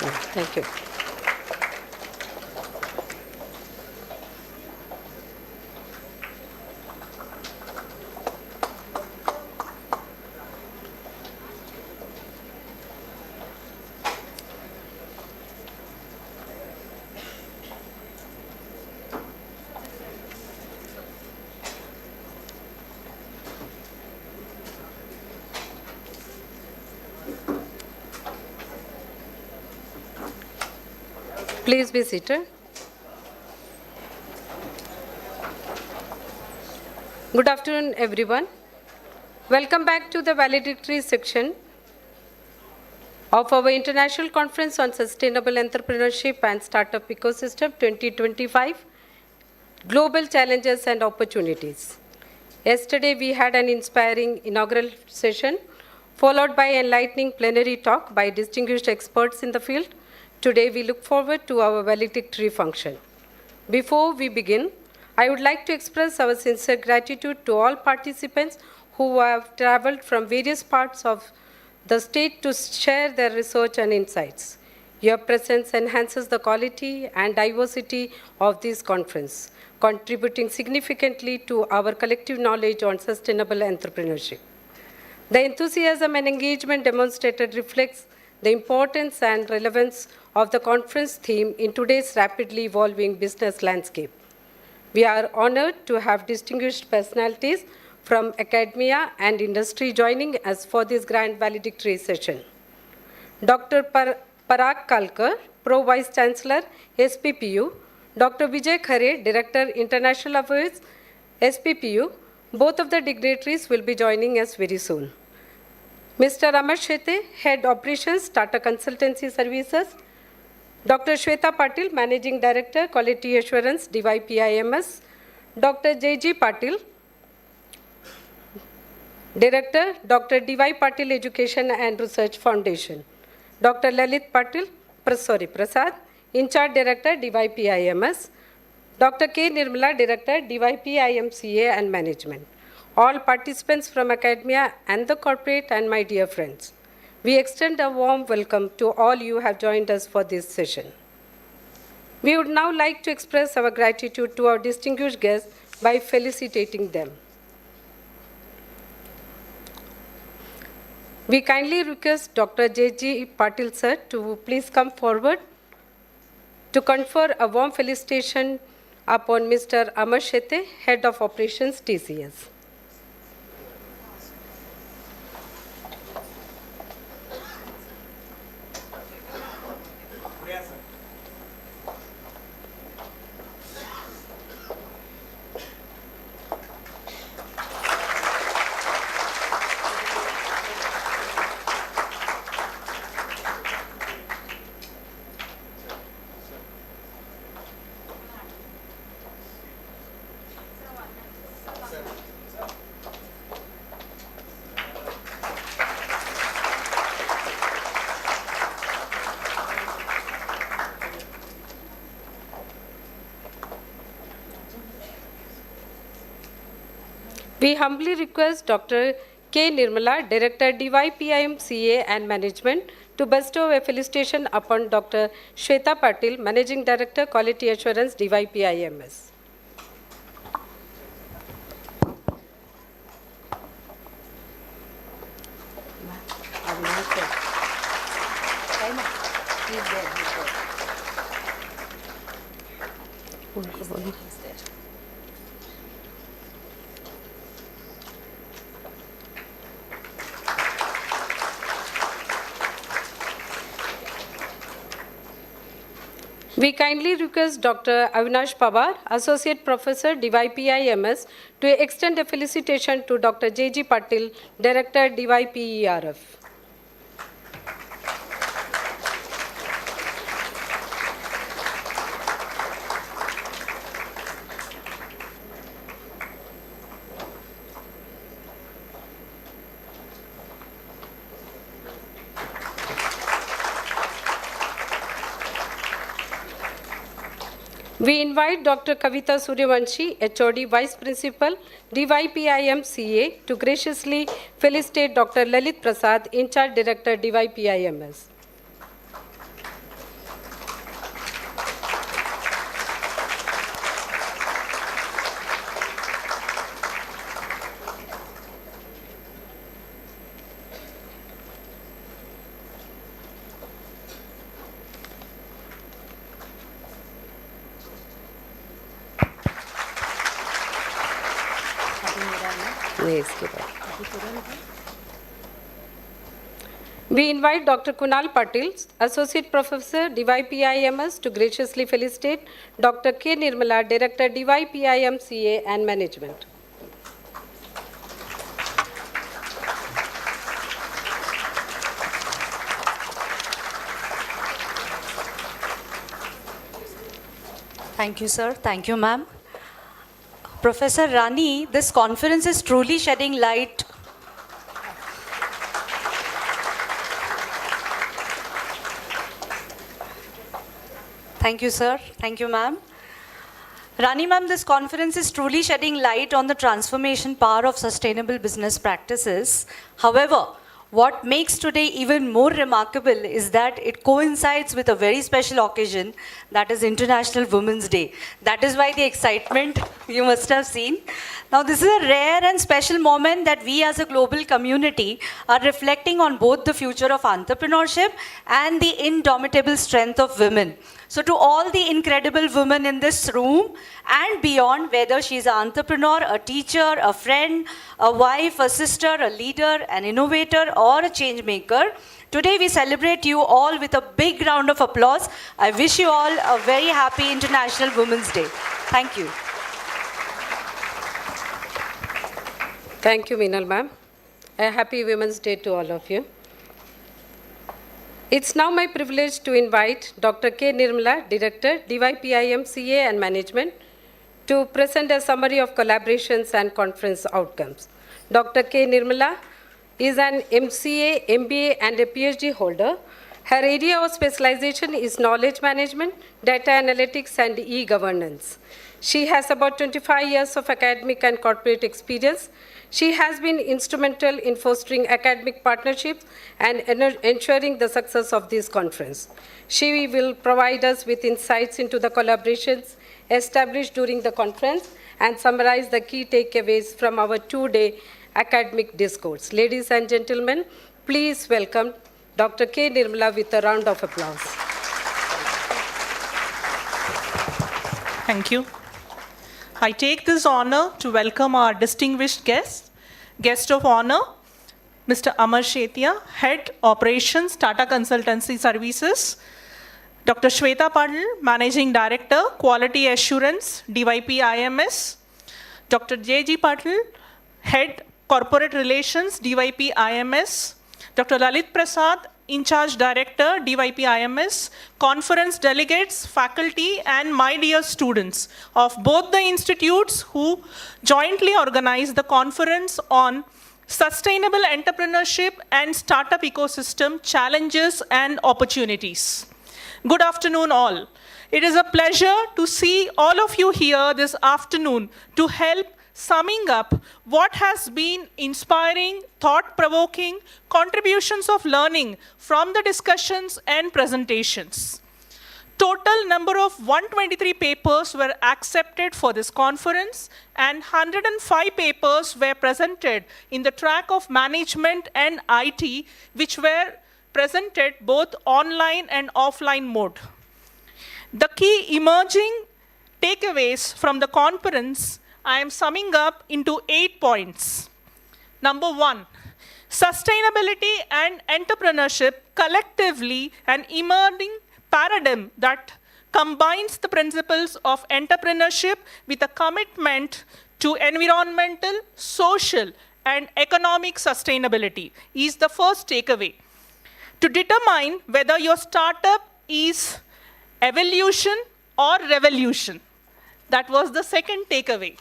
Thank you. Please be seated. Good afternoon, everyone. Welcome back to the valedictory section of our International Conference on Sustainable Entrepreneurship and Startup Ecosystem 2025, Global Challenges and Opportunities. Yesterday, we had an inspiring inaugural session, followed by an enlightening plenary talk by distinguished experts in the field. Today, we look forward to our valedictory function. Before we begin, I would like to express our sincere gratitude to all participants who have traveled from various parts of the state to share their research and insights. Your presence enhances the quality and diversity of this conference, contributing significantly to our collective knowledge on sustainable entrepreneurship. The enthusiasm and engagement demonstrated reflects the importance and relevance of the conference theme in today's rapidly evolving business landscape. We are honored to have distinguished personalities from academia and industry joining us for this grand valedictory session. Dr. Parag Kalkar, Pro Vice Chancellor, SPPU, Dr. Vijay Khare, Director, International Affairs, SPPU, both of the dignitaries will be joining us very soon. Mr. Amar Shete, Head Operations, Tata Consultancy Services, Dr. Shweta Patil, Managing Director, Quality Assurance, DYPIMS, Dr. J.G. Patil, Director, Dr. D.Y. Patil Education and Research Foundation, Dr. Lalit Patil, Prasad, In-charge Director, DYPIMS, Dr. K. Nirmala, Director, DYPIMCA and Management, all participants from academia and the corporate, and my dear friends. We extend a warm welcome to all you have joined us for this session. We would now like to express our gratitude to our distinguished guests by felicitating them. We kindly request Dr. J.G. Patil sir to please come forward to confer a warm felicitation upon Mr. Amar Shete, Head of Operations, TCS. We humbly request Dr. K. Nirmala, Director, DYPIMCA and Management, to bestow a felicitation upon Dr. Shweta Patil, Managing Director, Quality Assurance, DYPIMS. We kindly request Dr. Avinash Pawar, Associate Professor, DYPIMS, to extend a felicitation to Dr. J.G. Patil, Director, DYPERF. We invite Dr. Kavita Suryavanshi, HOD Vice Principal, DYPIMCA, to graciously felicitate Dr. Lalit Prasad, In-charge Director, DYPIMS. है इसके बाद. We invite Dr. Kunal Patil, Associate Professor, DYPIMS, to graciously felicitate Dr. K. Nirmala, Director, DYPIM CA and Management. Thank you, sir. Thank you, ma'am. Professor Rani, this conference is truly shedding light. Thank you, sir. Thank you, ma'am. Rani, ma'am, this conference is truly shedding light on the transformation power of sustainable business practices. However, what makes today even more remarkable is that it coincides with a very special occasion, that is International Women's Day. That is why the excitement you must have seen. Now, this is a rare and special moment that we as a global community are reflecting on both the future of entrepreneurship and the indomitable strength of women. So to all the incredible women in this room and beyond, whether she's an entrepreneur, a teacher, a friend, a wife, a sister, a leader, an innovator, or a change maker, today we celebrate you all with a big round of applause. I wish you all a very happy International Women's Day. Thank you. Thank you, Meenal ma'am. A happy Women's Day to all of you. It's now my privilege to invite Dr. K. Nirmala, Director, DYPIM CA and Management, to present a summary of collaborations and conference outcomes. Dr. K. Nirmala is an MCA, MBA, and a PhD holder. Her area of specialization is knowledge management, data analytics, and e-governance. She has about 25 years of academic and corporate experience. She has been instrumental in fostering academic partnerships and ensuring the success of this conference. She will provide us with insights into the collaborations established during the conference and summarize the key takeaways from our two-day academic discourse. Ladies and gentlemen, please welcome Dr. K. Nirmala with a round of applause. Thank you. I take this honor to welcome our distinguished guest of honor, Mr. Amar Shetia, Head Operations, Tata Consultancy Services, Dr. Shweta Patil, Managing Director, Quality Assurance, DYPIMS, Dr. J.G. Patil, Head Corporate Relations, DYPIMS, Dr. Lalit Prasad, In-charge Director, DYPIMS, conference delegates, faculty, and my dear students of both the institutes who jointly organized the conference on sustainable entrepreneurship and startup ecosystem challenges and opportunities. Good afternoon, all. It is a pleasure to see all of you here this afternoon to help summing up what has been inspiring, thought-provoking contributions of learning from the discussions and presentations. Total number of 123 papers were accepted for this conference and 105 papers were presented in the track of management and IT, which were presented both online and offline mode. The key emerging takeaways from the conference I am summing up into 8 points. Number 1, sustainability and entrepreneurship collectively an emerging paradigm that combines the principles of entrepreneurship with a commitment to environmental, social, and economic sustainability is the first takeaway. To determine whether your startup is evolution or revolution. That was the second takeaway.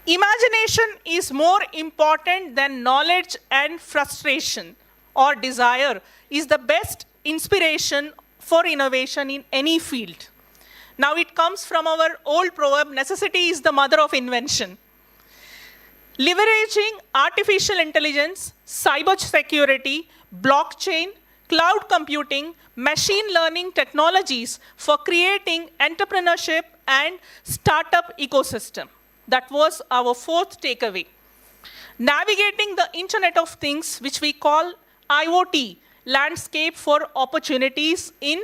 Imagination is more important than knowledge, and frustration or desire is the best inspiration for innovation in any field. Now it comes from our old proverb, necessity is the mother of invention. Leveraging artificial intelligence, cyber security, blockchain, cloud computing, machine learning technologies for creating entrepreneurship and startup ecosystem. That was our fourth takeaway. Navigating the Internet of Things, which we call IoT, landscape for opportunities in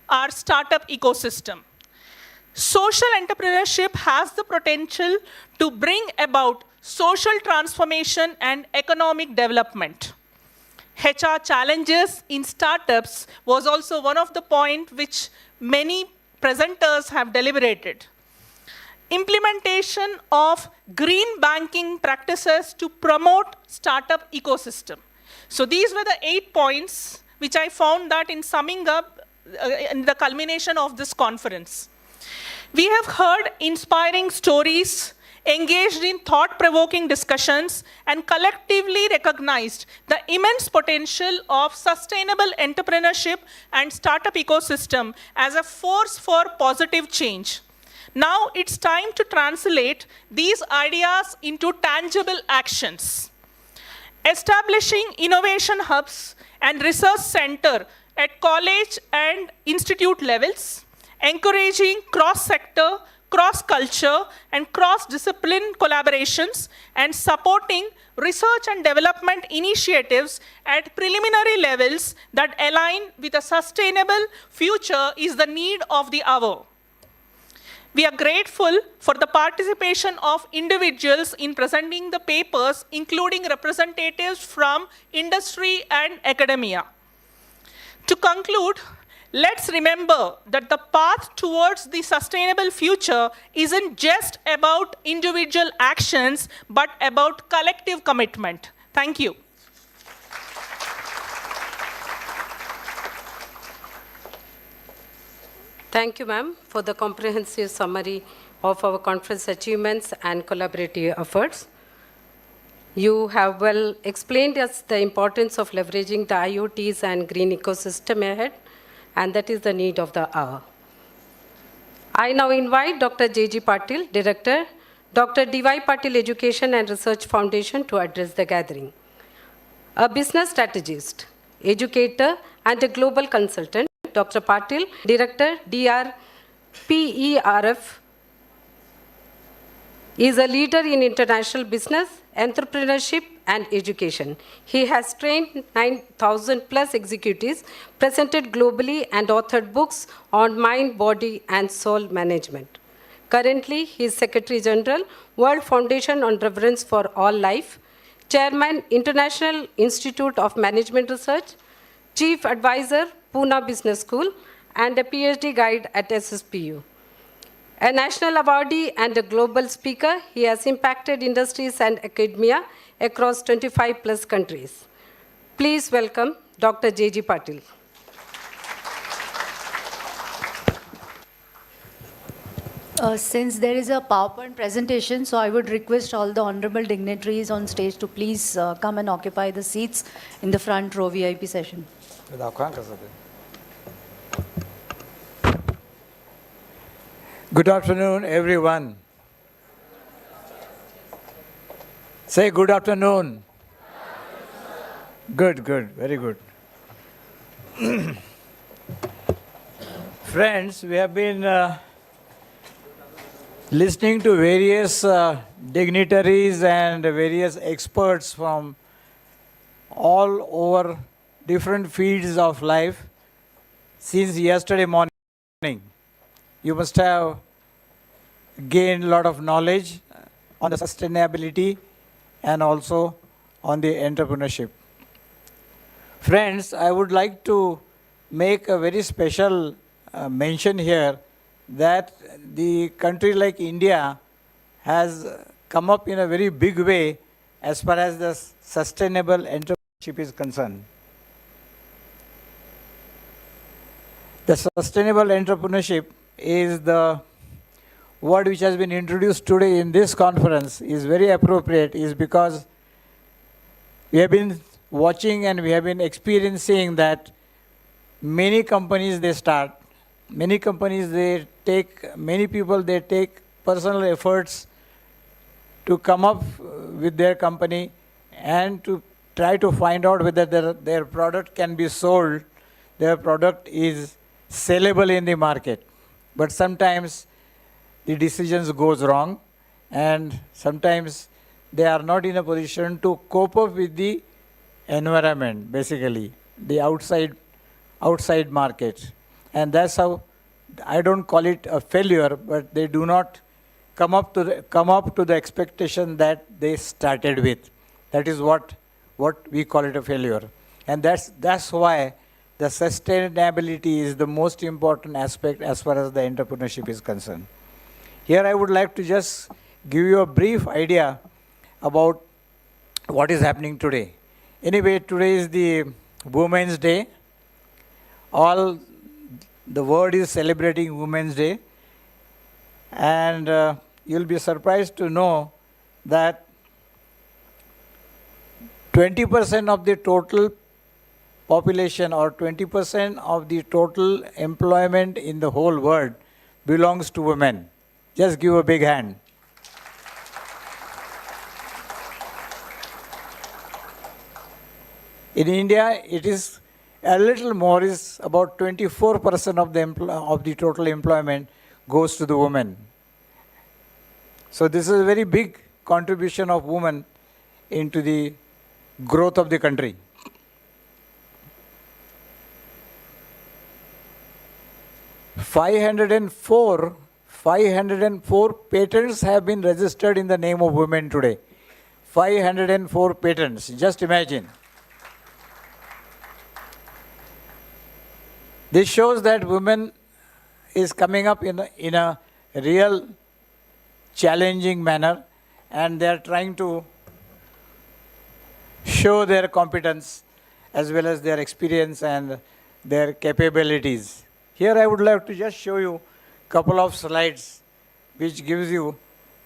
our startup ecosystem. Social entrepreneurship has the potential to bring about social transformation and economic development. HR challenges in startups was also one of the points which many presenters have deliberated. Implementation of green banking practices to promote startup ecosystem. So these were the 8 points which I found that in summing up in the culmination of this conference. We have heard inspiring stories, engaged in thought-provoking discussions, and collectively recognized the immense potential of sustainable entrepreneurship and startup ecosystem as a force for positive change. Now it's time to translate these ideas into tangible actions. Establishing innovation hubs and research center at college and institute levels, encouraging cross-sector, cross-culture, and cross-discipline collaborations, and supporting research and development initiatives at preliminary levels that align with a sustainable future is the need of the hour. We are grateful for the participation of individuals in presenting the papers, including representatives from industry and academia. To conclude, let's remember that the path towards the sustainable future isn't just about individual actions, but about collective commitment. Thank you. Thank you, ma'am, for the comprehensive summary of our conference achievements and collaborative efforts. You have well explained us the importance of leveraging the IoTs and green ecosystem ahead, and that is the need of the hour. I now invite Dr. J.G. Patil, Director, Dr. D.Y. Patil Education and Research Foundation to address the gathering. A business strategist, educator, and a global consultant, Dr. Patil, Director, DRPERF, is a leader in international business, entrepreneurship, and education. He has trained 9,000 plus executives, presented globally, and authored books on mind, body, and soul management. Currently, he is Secretary General, World Foundation on Reverence for All Life, Chairman, International Institute of Management Research, Chief Advisor, Pune Business School, and a PhD guide at SSPU. A national awardee and a global speaker, he has impacted industries and academia across 25 plus countries. Please welcome Dr. J.G. Patil. Since there is a PowerPoint presentation, so I would request all the honorable dignitaries on stage to please come and occupy the seats in the front row VIP session. Good afternoon, everyone. Say good afternoon. Good, very good. Friends, we have been listening to various dignitaries and various experts from all over different fields of life since yesterday morning. You must have gained a lot of knowledge on the sustainability and also on the entrepreneurship. Friends, I would like to make a very special mention here that the country like India has come up in a very big way as far as the sustainable entrepreneurship is concerned. The sustainable entrepreneurship is the word which has been introduced today in this conference is very appropriate, is because we have been watching and we have been experiencing that many companies they start, many companies they take, many people they take personal efforts to come up with their company and to try to find out whether their product can be sold, their product is sellable in the market. But sometimes the decisions goes wrong and sometimes they are not in a position to cope up with the environment, basically, the outside market. And that's how, I don't call it a failure, but they do not come up to the expectation that they started with. That is what we call it a failure. And that's why the sustainability is the most important aspect as far as the entrepreneurship is concerned. Here I would like to just give you a brief idea about what is happening today. Anyway, today is the Women's Day. All the world is celebrating Women's Day. And you'll be surprised to know that 20% of the total population or 20% of the total employment in the whole world belongs to women. Just give a big hand. In India, it is a little more, is about 24% of the total employment goes to the women. So this is a very big contribution of women into the growth of the country. $504 patents have been registered in the name of women today. 504 patents, just imagine. This shows that women is coming up in a real challenging manner, and they are trying to show their competence as well as their experience and their capabilities. Here I would like to just show you a couple of slides which gives you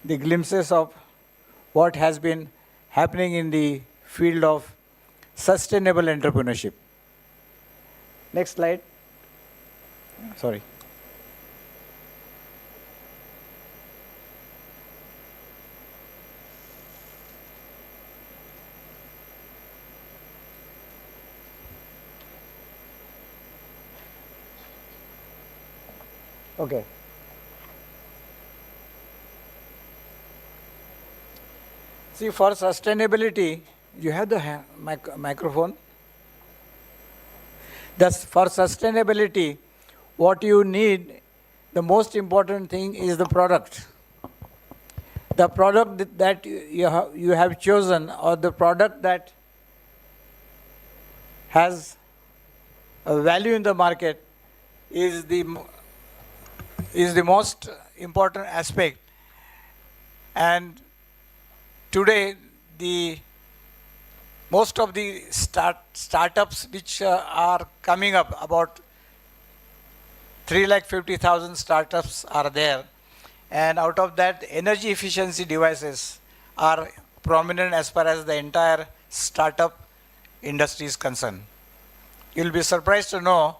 the glimpses of what has been happening in the field of sustainable entrepreneurship. Next slide. Sorry. Okay. See, for sustainability, you have the microphone. Thus, for sustainability, what you need, the most important thing is the product. The product that you have chosen, or the product that has a value in the market, is the most important aspect. And today, most of the startups which are coming up, about 350,000 startups are there, and out of that, energy efficiency devices are prominent as far as the entire startup industry is concerned. You'll be surprised to know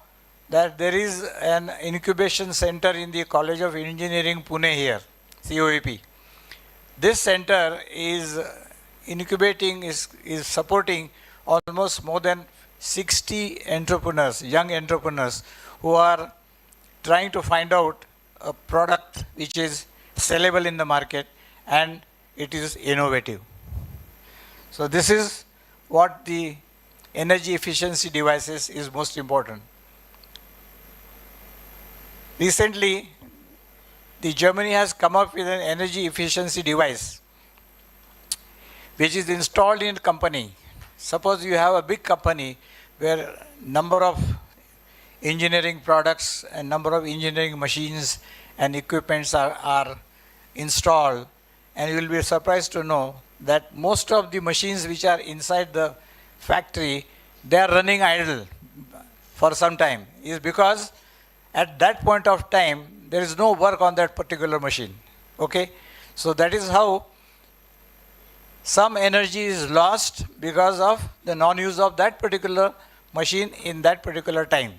that there is an incubation center in the College of Engineering, Pune here, COEP. This center is incubating, is supporting almost more than 60 entrepreneurs, young entrepreneurs, who are trying to find out a product which is sellable in the market and it is innovative. So this is what the energy efficiency devices is most important. Recently, Germany has come up with an energy efficiency device which is installed in a company. Suppose you have a big company where number of engineering products and number of engineering machines and equipments are installed, and you will be surprised to know that most of the machines which are inside the factory, they are running idle for some time, is because at that point of time there is no work on that particular machine. Okay, so that is how some energy is lost because of the non-use of that particular machine in that particular time.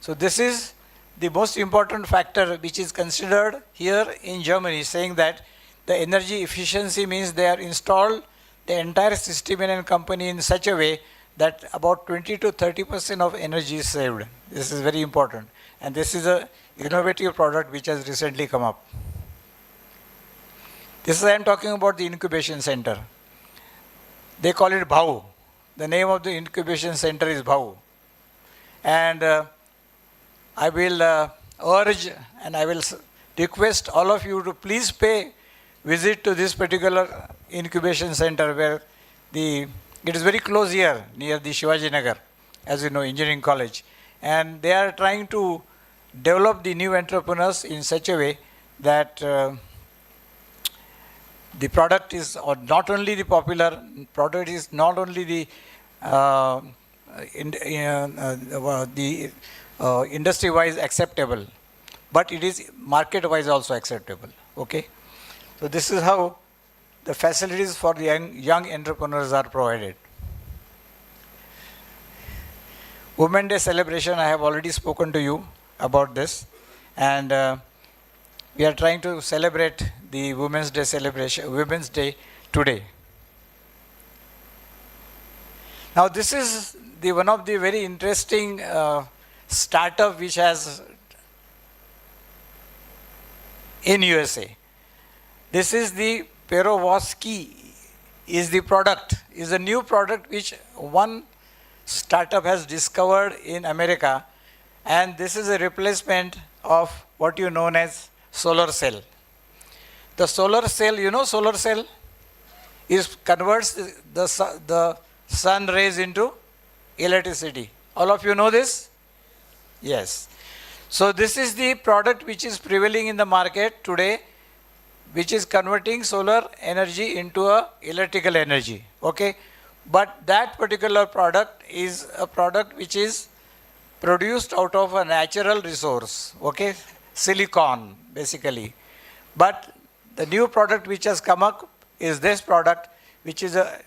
So this is the most important factor which is considered here in Germany, saying that the energy efficiency means they are installed the entire system in a company in such a way that about 20 to 30% of energy is saved. This is very important. And this is an innovative product which has recently come up. This is, I am talking about the incubation center. They call it BHAU. The name of the incubation center is BHAU. And I will urge and I will request all of you to please pay visit to this particular incubation center where it is very close here near the Shivaji Nagar, as you know, engineering college. And they are trying to develop the new entrepreneurs in such a way that the product is not only the popular, product is not only the industry-wise acceptable, but it is market-wise also acceptable. Okay, so this is how the facilities for the young entrepreneurs are provided. Women's Day celebration, I have already spoken to you about this, and we are trying to celebrate the Women's Day celebration, Women's Day today. Now, this is one of the very interesting startup which has in USA. This is the Perovskite is the product, is a new product which one startup has discovered in America, and this is a replacement of what you know as solar cell. The solar cell, you know solar cell converts the sun rays into electricity. All of you know this? Yes. So this is the product which is prevailing in the market today, which is converting solar energy into a electrical energy. Okay. But that particular product is a product which is produced out of a natural resource. Okay. Silicon, basically. But the new product which has come up is this product, which is a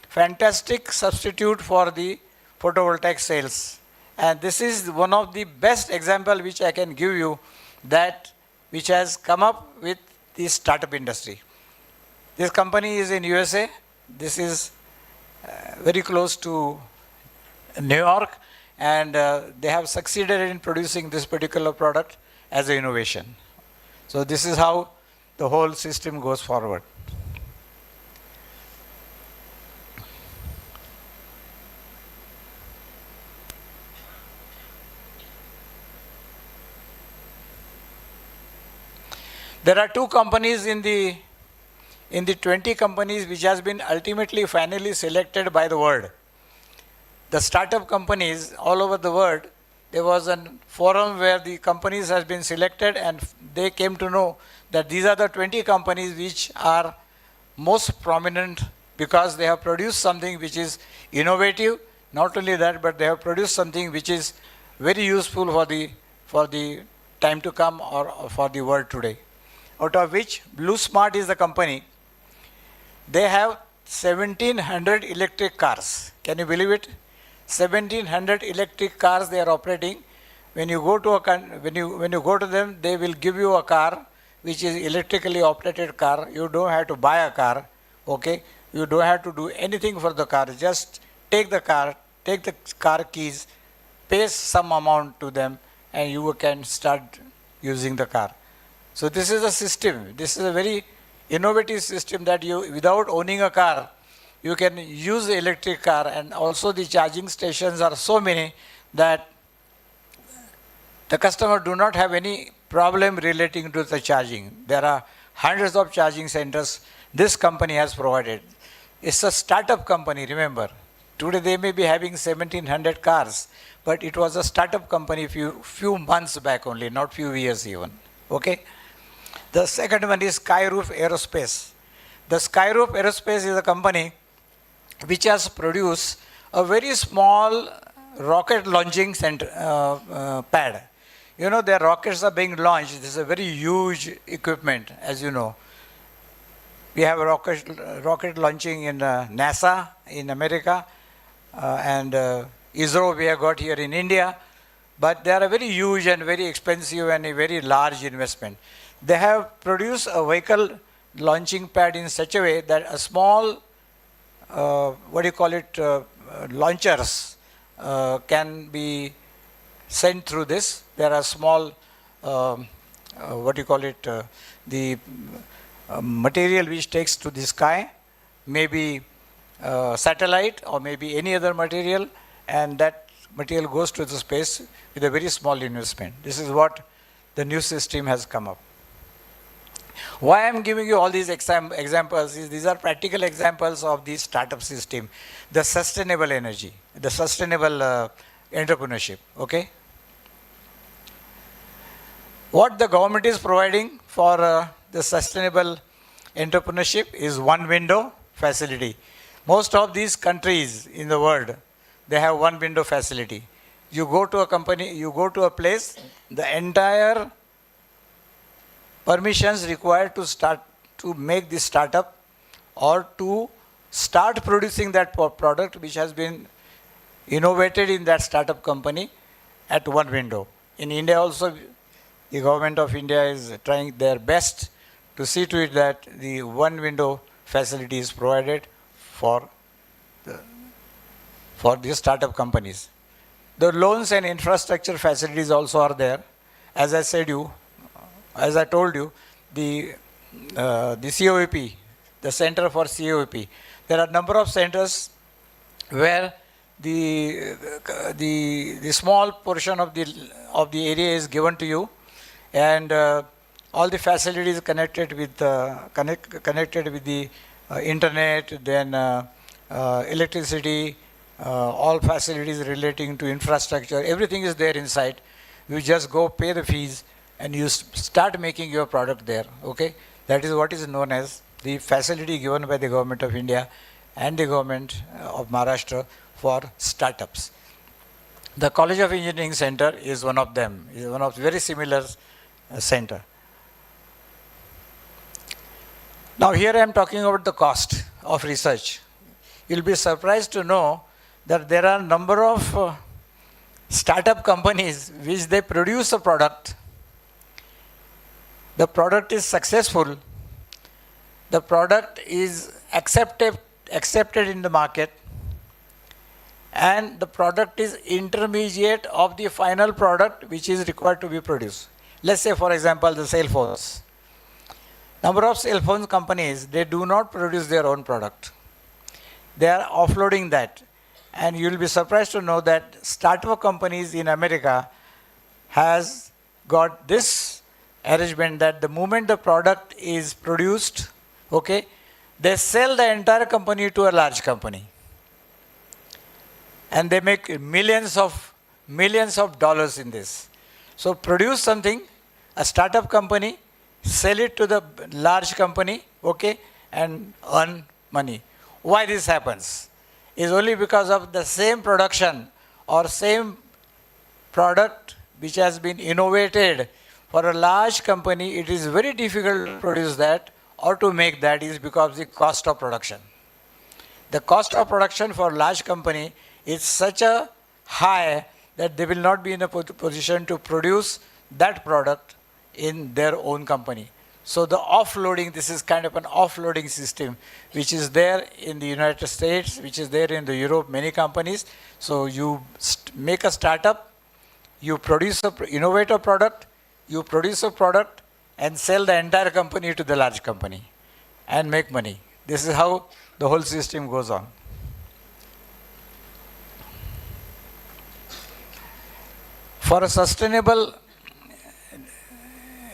fantastic substitute for the photovoltaic cells. And this is one of the best example which I can give you, that which has come up with the startup industry. This company is in USA. This is very close to New York, and they have succeeded in producing this particular product as an innovation. So this is how the whole system goes forward. There are two companies in the 20 companies which has been ultimately finally selected by the world. The startup companies all over the world, there was a forum where the companies has been selected, and they came to know that these are the 20 companies which are most prominent because they have produced something which is innovative. Not only that, but they have produced something which is very useful for the time to come or for the world today. Out of which Blue Smart is the company. They have 1,700 electric cars. Can you believe it? 1,700 electric cars they are operating. When you go to them, they will give you a car which is electrically operated car. You don't have to buy a car. Okay, you don't have to do anything for the car. Just take the car keys, pay some amount to them, and you can start using the car. So this is a system. This is a very innovative system that you, without owning a car, you can use the electric car, and also the charging stations are so many that the customer do not have any problem relating to the charging. There are hundreds of charging centers this company has provided. It's a startup company, remember. Today they may be having 1,700 cars, but it was a startup company few months back only, not few years even. Okay. The second one is Skyroof Aerospace. The Skyroof Aerospace is a company which has produced a very small rocket launching pad. You know, their rockets are being launched. This is a very huge equipment, as you know. We have rocket launching in NASA in America, and ISRO we have got here in India. But they are a very huge and very expensive and a very large investment. They have produced a vehicle launching pad in such a way that a small, launchers can be sent through this. There are small, the material which takes to the sky, maybe satellite or maybe any other material, and that material goes to the space with a very small investment. This is what the new system has come up. Why I'm giving you all these examples is these are practical examples of the startup system, the sustainable energy, the sustainable entrepreneurship, okay? What the government is providing for the sustainable entrepreneurship is one window facility. Most of these countries in the world, they have one window facility. You go to a company, you go to a place, the entire permissions required to start to make this startup or to start producing that product which has been innovated in that startup company at one window. In India also, the government of India is trying their best to see to it that the one window facility is provided for the startup companies. The loans and infrastructure facilities also are there. As I told you, the COEP, the Center for COEP, there are a number of centers where the small portion of the area is given to you, and all the facilities connected with the internet, then electricity, all facilities relating to infrastructure, everything is there inside. You just go pay the fees and you start making your product there, okay? That is what is known as the facility given by the government of India and the government of Maharashtra for startups. The College of Engineering Center is one of them, is one of very similar center. Now here I am talking about the cost of research. You'll be surprised to know that there are a number of startup companies which they produce a product. The product is successful. The product is accepted in the market, and the product is intermediate of the final product which is required to be produced. Let's say, for example, the cell phones. Number of cell phone companies, they do not produce their own product. They are offloading that. And you will be surprised to know that startup companies in America has got this arrangement that the moment the product is produced, okay, they sell the entire company to a large company. And they make millions of dollars in this. So produce something, a startup company, sell it to the large company, okay, and earn money. Why this happens? Is only because of the same production or same product which has been innovated for a large company. It is very difficult to produce that or to make that is because of the cost of production. The cost of production for a large company is such a high that they will not be in a position to produce that product in their own company. So the offloading, this is kind of an offloading system which is there in the United States, which is there in the Europe, many companies. So you make a startup, you innovate a product, you produce a product and sell the entire company to the large company and make money. This is how the whole system goes on. For a sustainable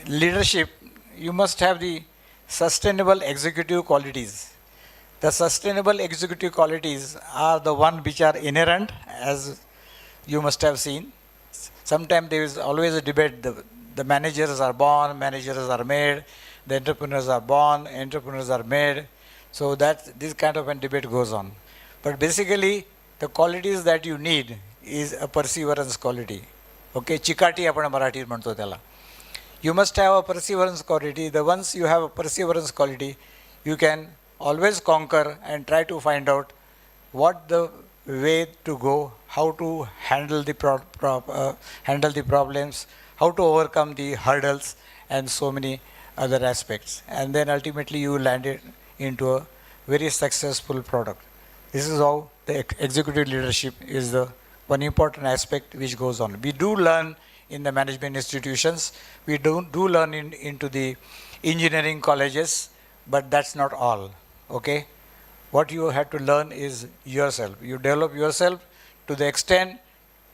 leadership, you must have the sustainable executive qualities. The sustainable executive qualities are the one which are inherent, as you must have seen. Sometimes there is always a debate. The managers are born, managers are made, the entrepreneurs are born, entrepreneurs are made. So that this kind of a debate goes on. But basically, the qualities that you need is a perseverance quality. Okay, chikati आपण मराठीत म्हणतो त्याला. You must have a perseverance quality. Once you have a perseverance quality, you can always conquer and try to find out what the way to go, how to handle the problems, how to overcome the hurdles, and so many other aspects. And then ultimately you land it into a very successful product. This is how the executive leadership is the one important aspect which goes on. We do learn in the management institutions, we do learn into the engineering colleges, but that's not all, okay? What you have to learn is yourself. You develop yourself to the extent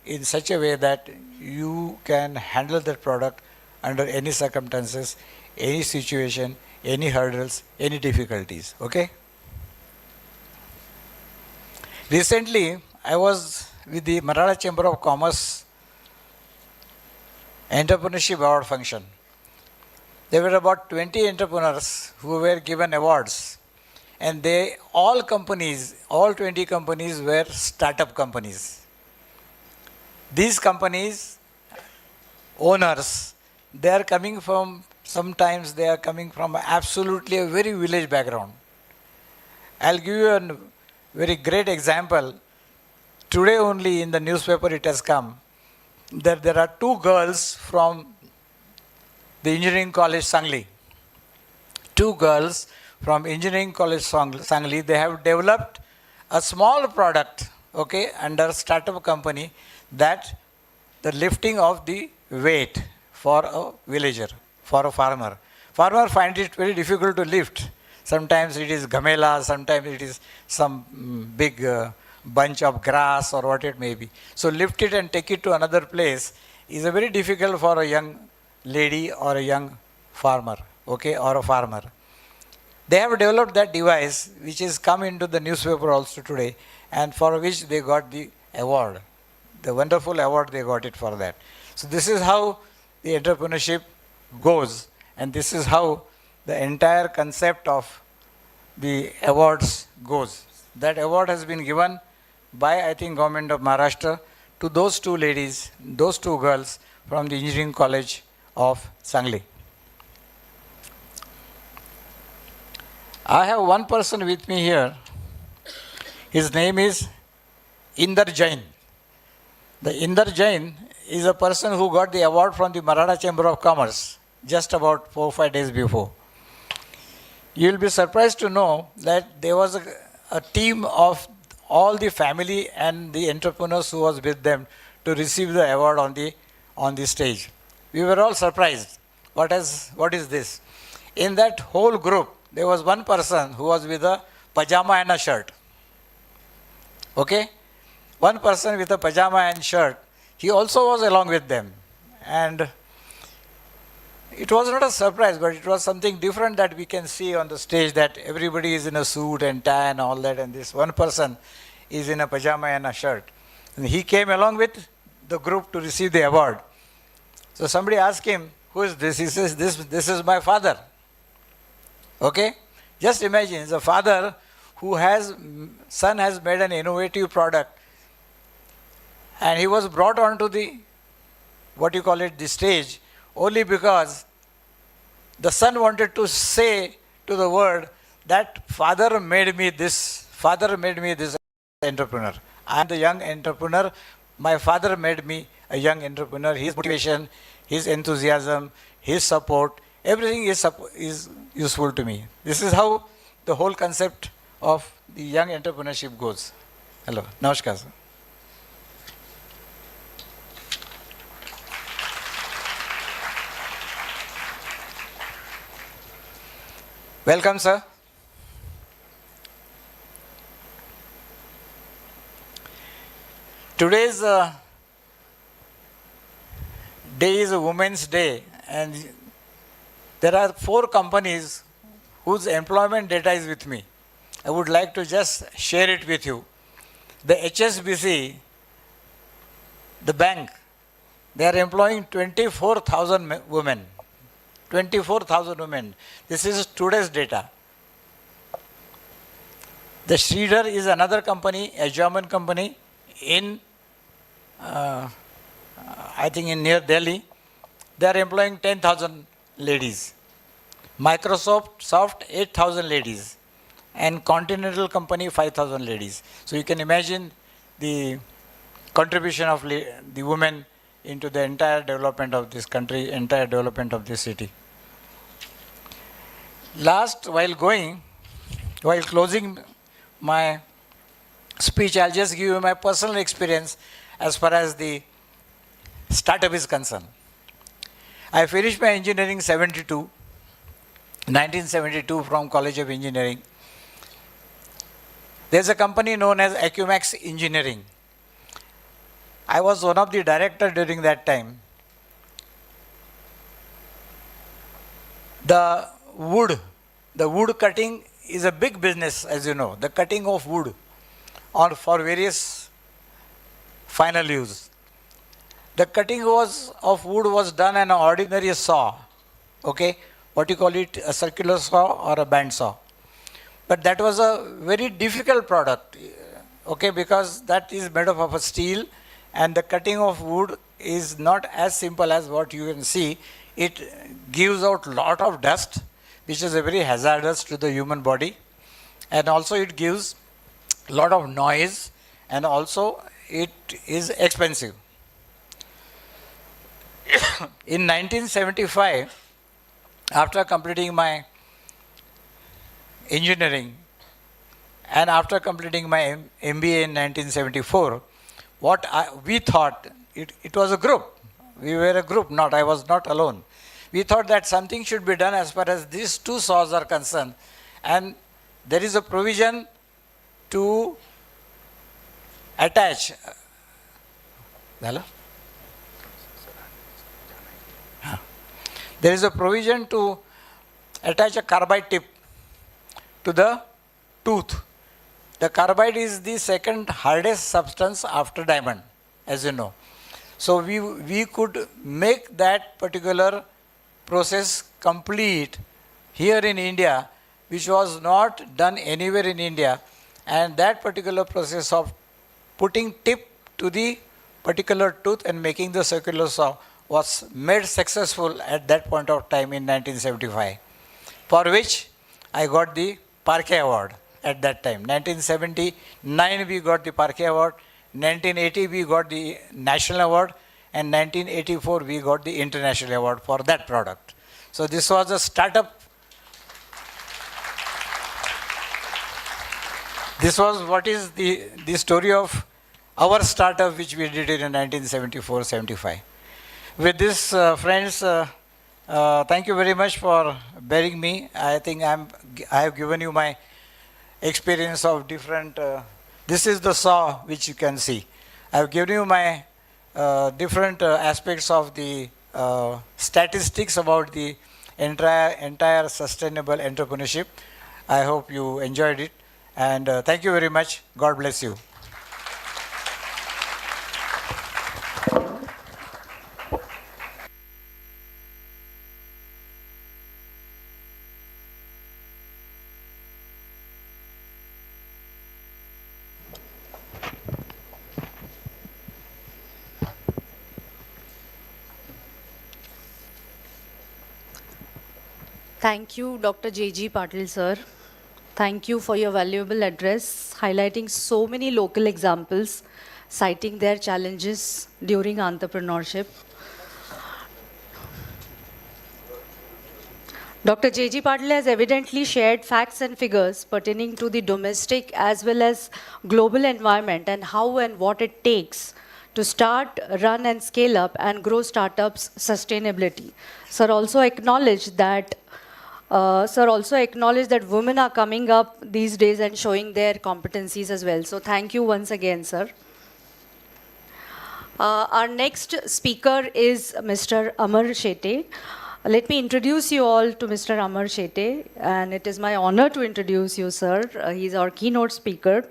in such a way that you can handle that product under any circumstances, any situation, any hurdles, any difficulties. Okay? Recently, I was with the Marada Chamber of Commerce Entrepreneurship Award function. There were about 20 entrepreneurs who were given awards, and all 20 companies were startup companies. These companies, owners, sometimes they are coming from absolutely a very village background. I'll give you a very great example. Today only in the newspaper it has come that there are two girls from the Engineering College Sangli. Two girls from Engineering College Sangli, they have developed a small product, okay, under startup company, that the lifting of the weight for a villager, for a farmer. Farmer finds it very difficult to lift. Sometimes it is gamela, sometimes it is some big bunch of grass or what it may be. So lift it and take it to another place is a very difficult for a young lady or a young farmer, okay, or a farmer. They have developed that device which has come into the newspaper also today, and for which they got the award. The wonderful award they got it for that. So this is how the entrepreneurship goes, and this is how the entire concept of the awards goes. That award has been given by, I think, Government of Maharashtra to those two ladies, those two girls from the Engineering College of Sangli. I have one person with me here. His name is Inder Jain. The Inder Jain is a person who got the award from the Marada Chamber of Commerce just about 4 or 5 days before. You will be surprised to know that there was a team of all the family and the entrepreneurs who was with them to receive the award on the stage. We were all surprised. What is this? In that whole group, there was one person who was with a pajama and a shirt. Okay? One person with a pajama and shirt, he also was along with them. And it was not a surprise, but it was something different that we can see on the stage, that everybody is in a suit and tie and all that, and this one person is in a pajama and a shirt. And he came along with the group to receive the award. So somebody asked him, who is this? He says, this is my father. Okay? Just imagine, the father son has made an innovative product, and he was brought onto the stage, only because the son wanted to say to the world that father made me this entrepreneur. I am the young entrepreneur. My father made me a young entrepreneur. His motivation, his enthusiasm, his support, everything is useful to me. This is how the whole concept of the young entrepreneurship goes. Hello. Namaskar, sir. Welcome, sir. Today's day is a Women's Day, and there are 4 companies whose employment data is with me. I would like to just share it with you. The HSBC, the bank, they are employing 24,000 women. 24,000 women. This is today's data. The Schroeder is another company, a German company in, I think in near Delhi. They are employing 10,000 ladies. Microsoft, 8,000 ladies. And Continental Company, 5,000 ladies. So you can imagine the contribution of the women into the entire development of this country, entire development of this city. While closing my speech, I'll just give you my personal experience as far as the startup is concerned. I finished my engineering 1972 from College of Engineering. There's a company known as Acumax Engineering. I was one of the directors during that time. The wood cutting is a big business, as you know, the cutting of wood or for various final use. The cutting of wood was done on an ordinary saw, okay, what you call it, a circular saw or a band saw. But that was a very difficult product, okay, because that is made up of a steel, and the cutting of wood is not as simple as what you can see. It gives out lot of dust, which is a very hazardous to the human body, and also it gives lot of noise, and also it is expensive. In 1975, after completing my engineering and after completing my MBA in 1974, we thought, it was a group. We were a group, I was not alone. We thought that something should be done as far as these two saws are concerned. And there is a provision to attach. There is a provision to attach a carbide tip to the tooth. The carbide is the second hardest substance after diamond, as you know. So we could make that particular process complete here in India, which was not done anywhere in India. And that particular process of putting tip to the particular tooth and making the circular saw was made successful at that point of time in 1975, for which I got the Parquet Award at that time. 1979 we got the Parquet Award, 1980 we got the National Award, and 1984 we got the International Award for that product. So this was a startup. This was what is the story of our startup which we did it in 1974-75. With this, friends, thank you very much for bearing me. I think I have given you my experience of different. This is the saw which you can see. I have given you my different aspects of the statistics about the entire sustainable entrepreneurship. I hope you enjoyed it, and thank you very much. God bless you. Thank you, Dr. J.G. Patil, sir. Thank you for your valuable address, highlighting so many local examples, citing their challenges during entrepreneurship. Dr. J.G. Patil has evidently shared facts and figures pertaining to the domestic as well as global environment and how and what it takes to start, run and scale up and grow startups sustainability. Sir also acknowledged that women are coming up these days and showing their competencies as well. So thank you once again, sir. Our next speaker is Mr. Amar Shetye. Let me introduce you all to Mr. Amar Shetye, and it is my honor to introduce you, sir. He's our keynote speaker.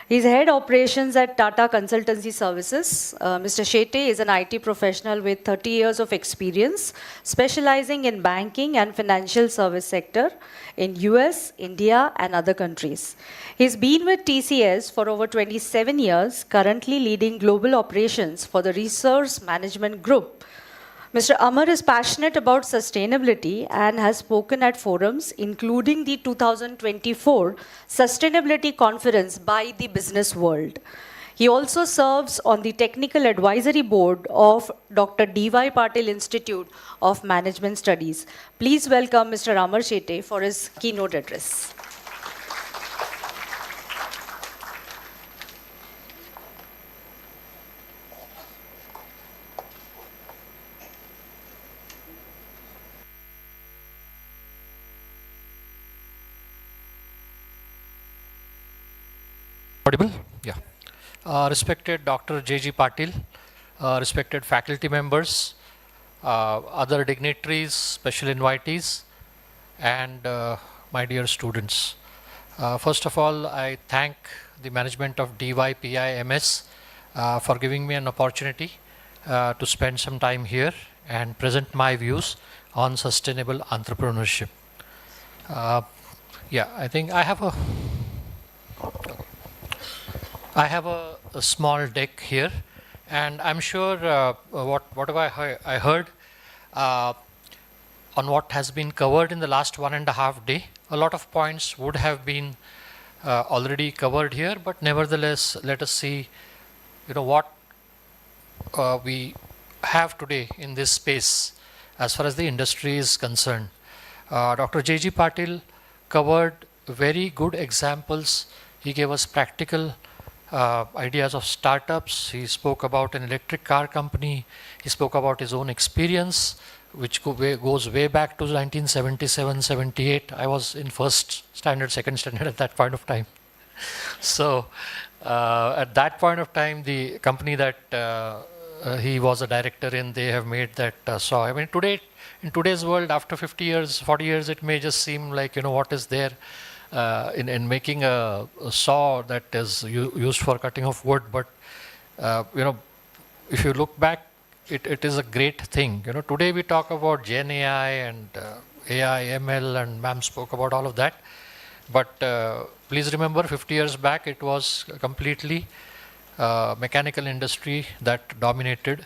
He's head operations at Tata Consultancy Services. Mr. Shetye is an IT professional with 30 years of experience, specializing in banking and financial service sector in US, India, and other countries. He's been with TCS for over 27 years, currently leading global operations for the Resource Management Group. Mr. Amar is passionate about sustainability and has spoken at forums, including the 2024 Sustainability Conference by the Business World. He also serves on the Technical Advisory Board of Dr. D.Y. Patil Institute of Management Studies. Please welcome Mr. Amar Shetye for his keynote address. Audible? Yeah. Respected Dr. J.G. Patil, respected faculty members, other dignitaries, special invitees, and my dear students. First of all, I thank the management of DYPIMS for giving me an opportunity to spend some time here and present my views on sustainable entrepreneurship. Yeah, I think I have a small deck here, and I'm sure whatever I heard on what has been covered in the last 1.5 days, a lot of points would have been already covered here, but nevertheless, let us see, what we have today in this space as far as the industry is concerned. Dr. J.G. Patil covered very good examples. He gave us practical ideas of startups. He spoke about an electric car company. He spoke about his own experience, which goes way back to 1977-78. I was in first standard, second standard at that point of time. So at that point of time, the company that he was a director in, they have made that saw. I mean, today, in today's world, after 50 years, 40 years, it may just seem like, what is there in making a saw that is used for cutting of wood. But, if you look back, it is a great thing. Today we talk about Gen AI and AI, ML, and ma'am spoke about all of that. But please remember, 50 years back, it was a completely mechanical industry that dominated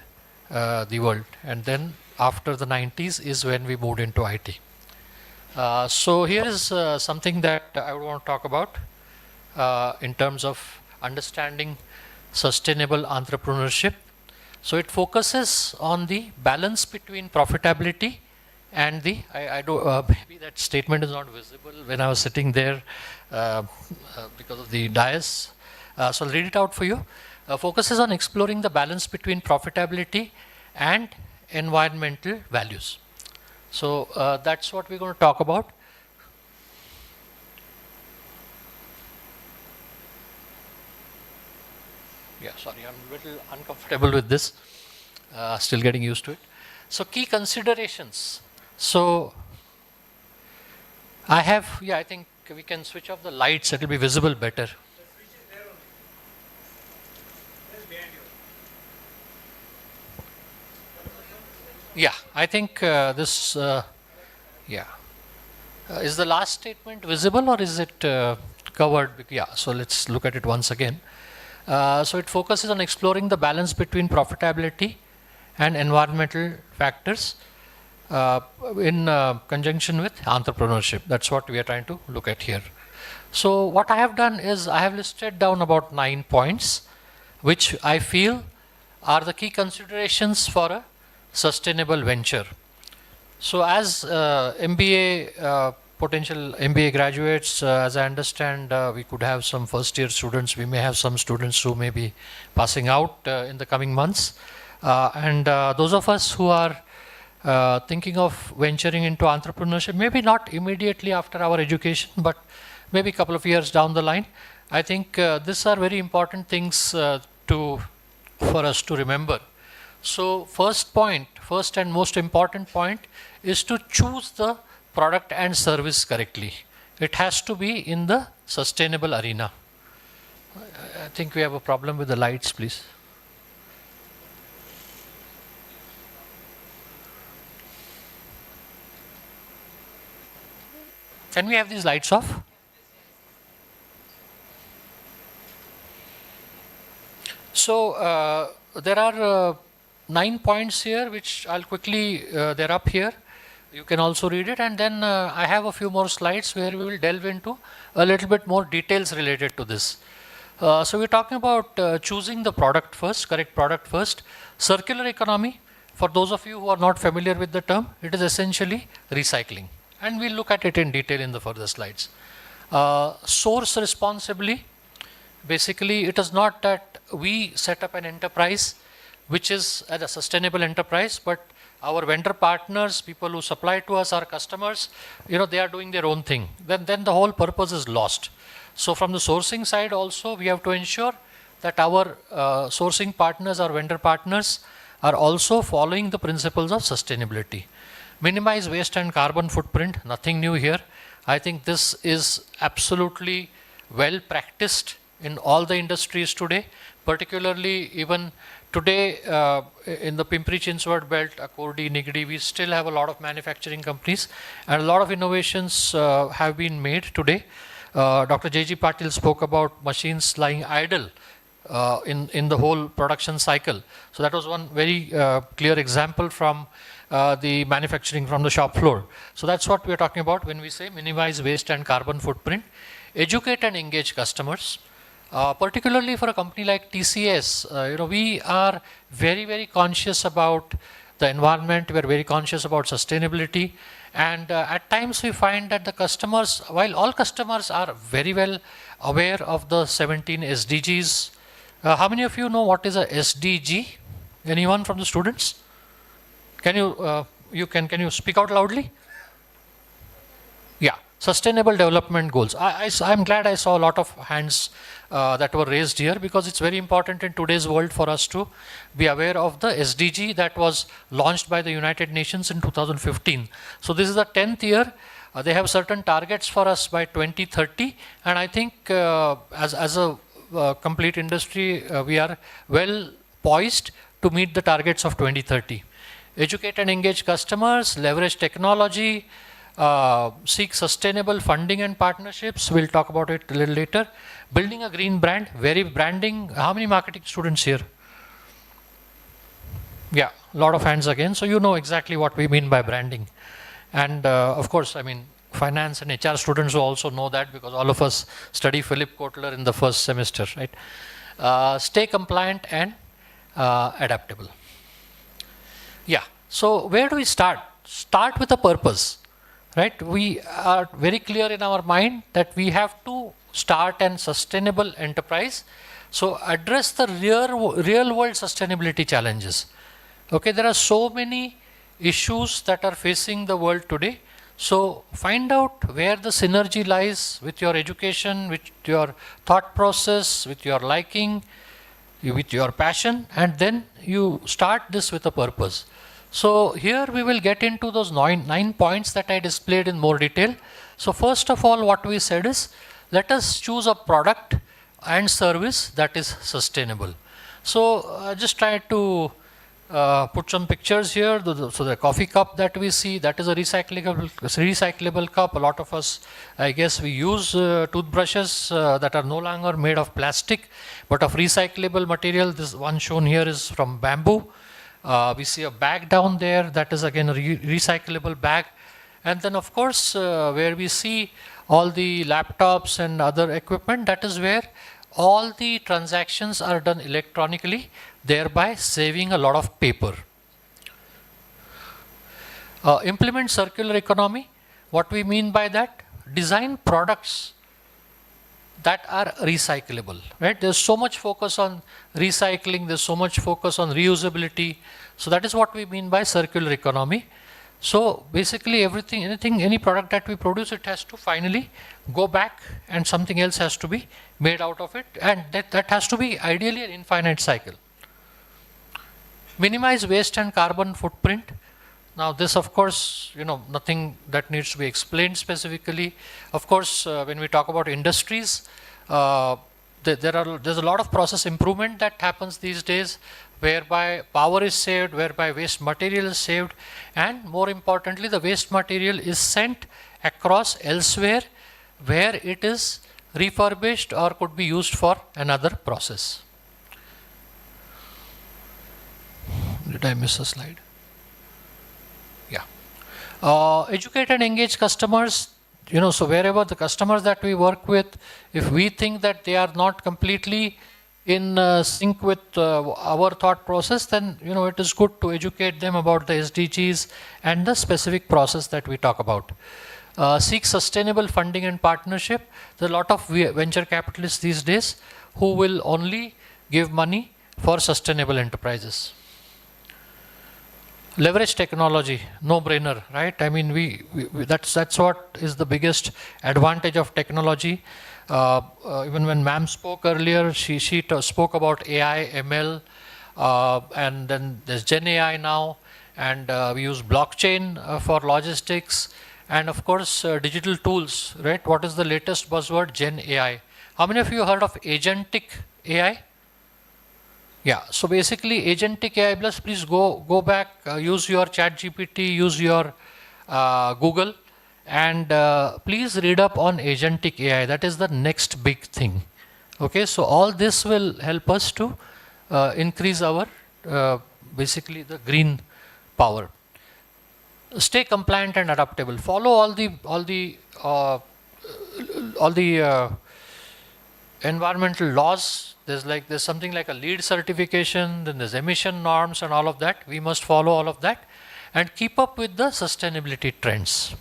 the world. And then after the 90s is when we moved into IT. So here is something that I would want to talk about in terms of understanding sustainable entrepreneurship. So it focuses on the balance between profitability and the, I don't, maybe that statement is not visible when I was sitting there because of the dais. So I'll read it out for you. Focuses on exploring the balance between profitability and environmental values. So that's what we're going to talk about. Yeah, sorry, I'm a little uncomfortable with this. Still getting used to it. So key considerations. So I have, I think we can switch off the lights. It will be visible better. Yeah, I think this, is the last statement visible or is it covered? Yeah, so let's look at it once again. So it focuses on exploring the balance between profitability and environmental factors in conjunction with entrepreneurship. That's what we are trying to look at here. So what I have done is I have listed down about 9 points, which I feel are the key considerations for a sustainable venture. So as MBA, potential MBA graduates, as I understand, we could have some first year students. We may have some students who may be passing out in the coming months. And those of us who are thinking of venturing into entrepreneurship, maybe not immediately after our education, but maybe a couple of years down the line, I think these are very important things for us to remember. So first and most important point is to choose the product and service correctly. It has to be in the sustainable arena. I think we have a problem with the lights, please. Can we have these lights off? So there are 9 points here, which I'll quickly, they're up here. You can also read it, and then I have a few more slides where we will delve into a little bit more details related to this. So we're talking about choosing the product first, correct product first. Circular economy, for those of you who are not familiar with the term, it is essentially recycling. And we'll look at it in detail in the further slides. Source responsibly, basically it is not that we set up an enterprise which is a sustainable enterprise, but our vendor partners, people who supply to us, our customers, they are doing their own thing. Then the whole purpose is lost. So from the sourcing side also, we have to ensure that our sourcing partners, our vendor partners are also following the principles of sustainability. Minimize waste and carbon footprint, nothing new here. I think this is absolutely well practiced in all the industries today, particularly even today in the Pimpri-Chinchwad belt, Accordi, Nigdi, we still have a lot of manufacturing companies and a lot of innovations have been made today. Dr. J.G. Patil spoke about machines lying idle in the whole production cycle. So that was one very clear example from the manufacturing from the shop floor. So that's what we're talking about when we say minimize waste and carbon footprint. Educate and engage customers. Particularly for a company like TCS, we are very, very conscious about the environment. We are very conscious about sustainability. And at times we find that the customers, while all customers are very well aware of the 17 SDGs, how many of you know what is a SDG? Anyone from the students? Can you speak out loudly? Yeah, Sustainable Development Goals. I'm glad I saw a lot of hands that were raised here because it's very important in today's world for us to be aware of the SDG that was launched by the United Nations in 2015. So this is the 10th year. They have certain targets for us by 2030, and I think as a complete industry, we are well poised to meet the targets of 2030. Educate and engage customers, leverage technology, seek sustainable funding and partnerships. We'll talk about it a little later. Building a green brand, very branding. How many marketing students here? Yeah, a lot of hands again. So you know exactly what we mean by branding. And of course, I mean, finance and HR students who also know that because all of us study Philip Kotler in the first semester, right? Stay compliant and adaptable. Yeah, so where do we start? Start with a purpose, right? We are very clear in our mind that we have to start an sustainable enterprise. So address the real world sustainability challenges. Okay, there are so many issues that are facing the world today. So find out where the synergy lies with your education, with your thought process, with your liking, with your passion, and then you start this with a purpose. So here we will get into those nine points that I displayed in more detail. So first of all, what we said is, let us choose a product and service that is sustainable. So just try to put some pictures here. So the coffee cup that we see, that is a recyclable cup. A lot of us, I guess, we use toothbrushes that are no longer made of plastic, but of recyclable material. This one shown here is from bamboo. We see a bag down there, that is again a recyclable bag. And then of course, where we see all the laptops and other equipment, that is where all the transactions are done electronically, thereby saving a lot of paper. Implement circular economy. What we mean by that? Design products that are recyclable, right? There's so much focus on recycling, there's so much focus on reusability. So that is what we mean by circular economy. So basically any product that we produce, it has to finally go back and something else has to be made out of it, and that has to be ideally an infinite cycle. Minimize waste and carbon footprint. Now this, of course, nothing that needs to be explained specifically. Of course, when we talk about industries, there's a lot of process improvement that happens these days, whereby power is saved, whereby waste material is saved, and more importantly, the waste material is sent across elsewhere where it is refurbished or could be used for another process. Did I miss a slide? Yeah. Educate and engage customers. So wherever the customers that we work with, if we think that they are not completely in sync with our thought process, then it is good to educate them about the SDGs and the specific process that we talk about. Seek sustainable funding and partnership. There are a lot of venture capitalists these days who will only give money for sustainable enterprises. Leverage technology, no-brainer, right? I mean, that's what is the biggest advantage of technology. Even when ma'am spoke earlier, she spoke about AI, ML, and then there's Gen AI now. and we use blockchain for logistics, and of course digital tools, right? What is the latest buzzword? Gen AI. How many of you heard of agentic AI? Yeah, so basically agentic AI plus, please go back, use your ChatGPT, use your Google, and please read up on agentic AI. That is the next big thing. Okay, so all this will help us to increase our basically the green power. Stay compliant and adaptable. Follow all the environmental laws. There's something like a LEED certification, then there's emission norms and all of that. We must follow all of that and keep up with the sustainability trends.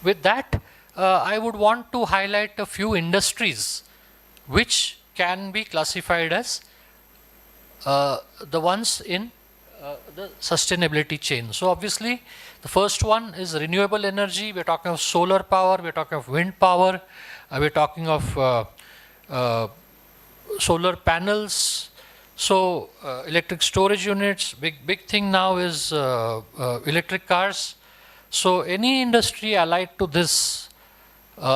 With that, I would want to highlight a few industries which can be classified as the ones in the sustainability chain. So obviously, the first one is renewable energy. We're talking of solar power, we're talking of wind power, we're talking of solar panels. So electric storage units, big thing now is electric cars. So any industry allied to this,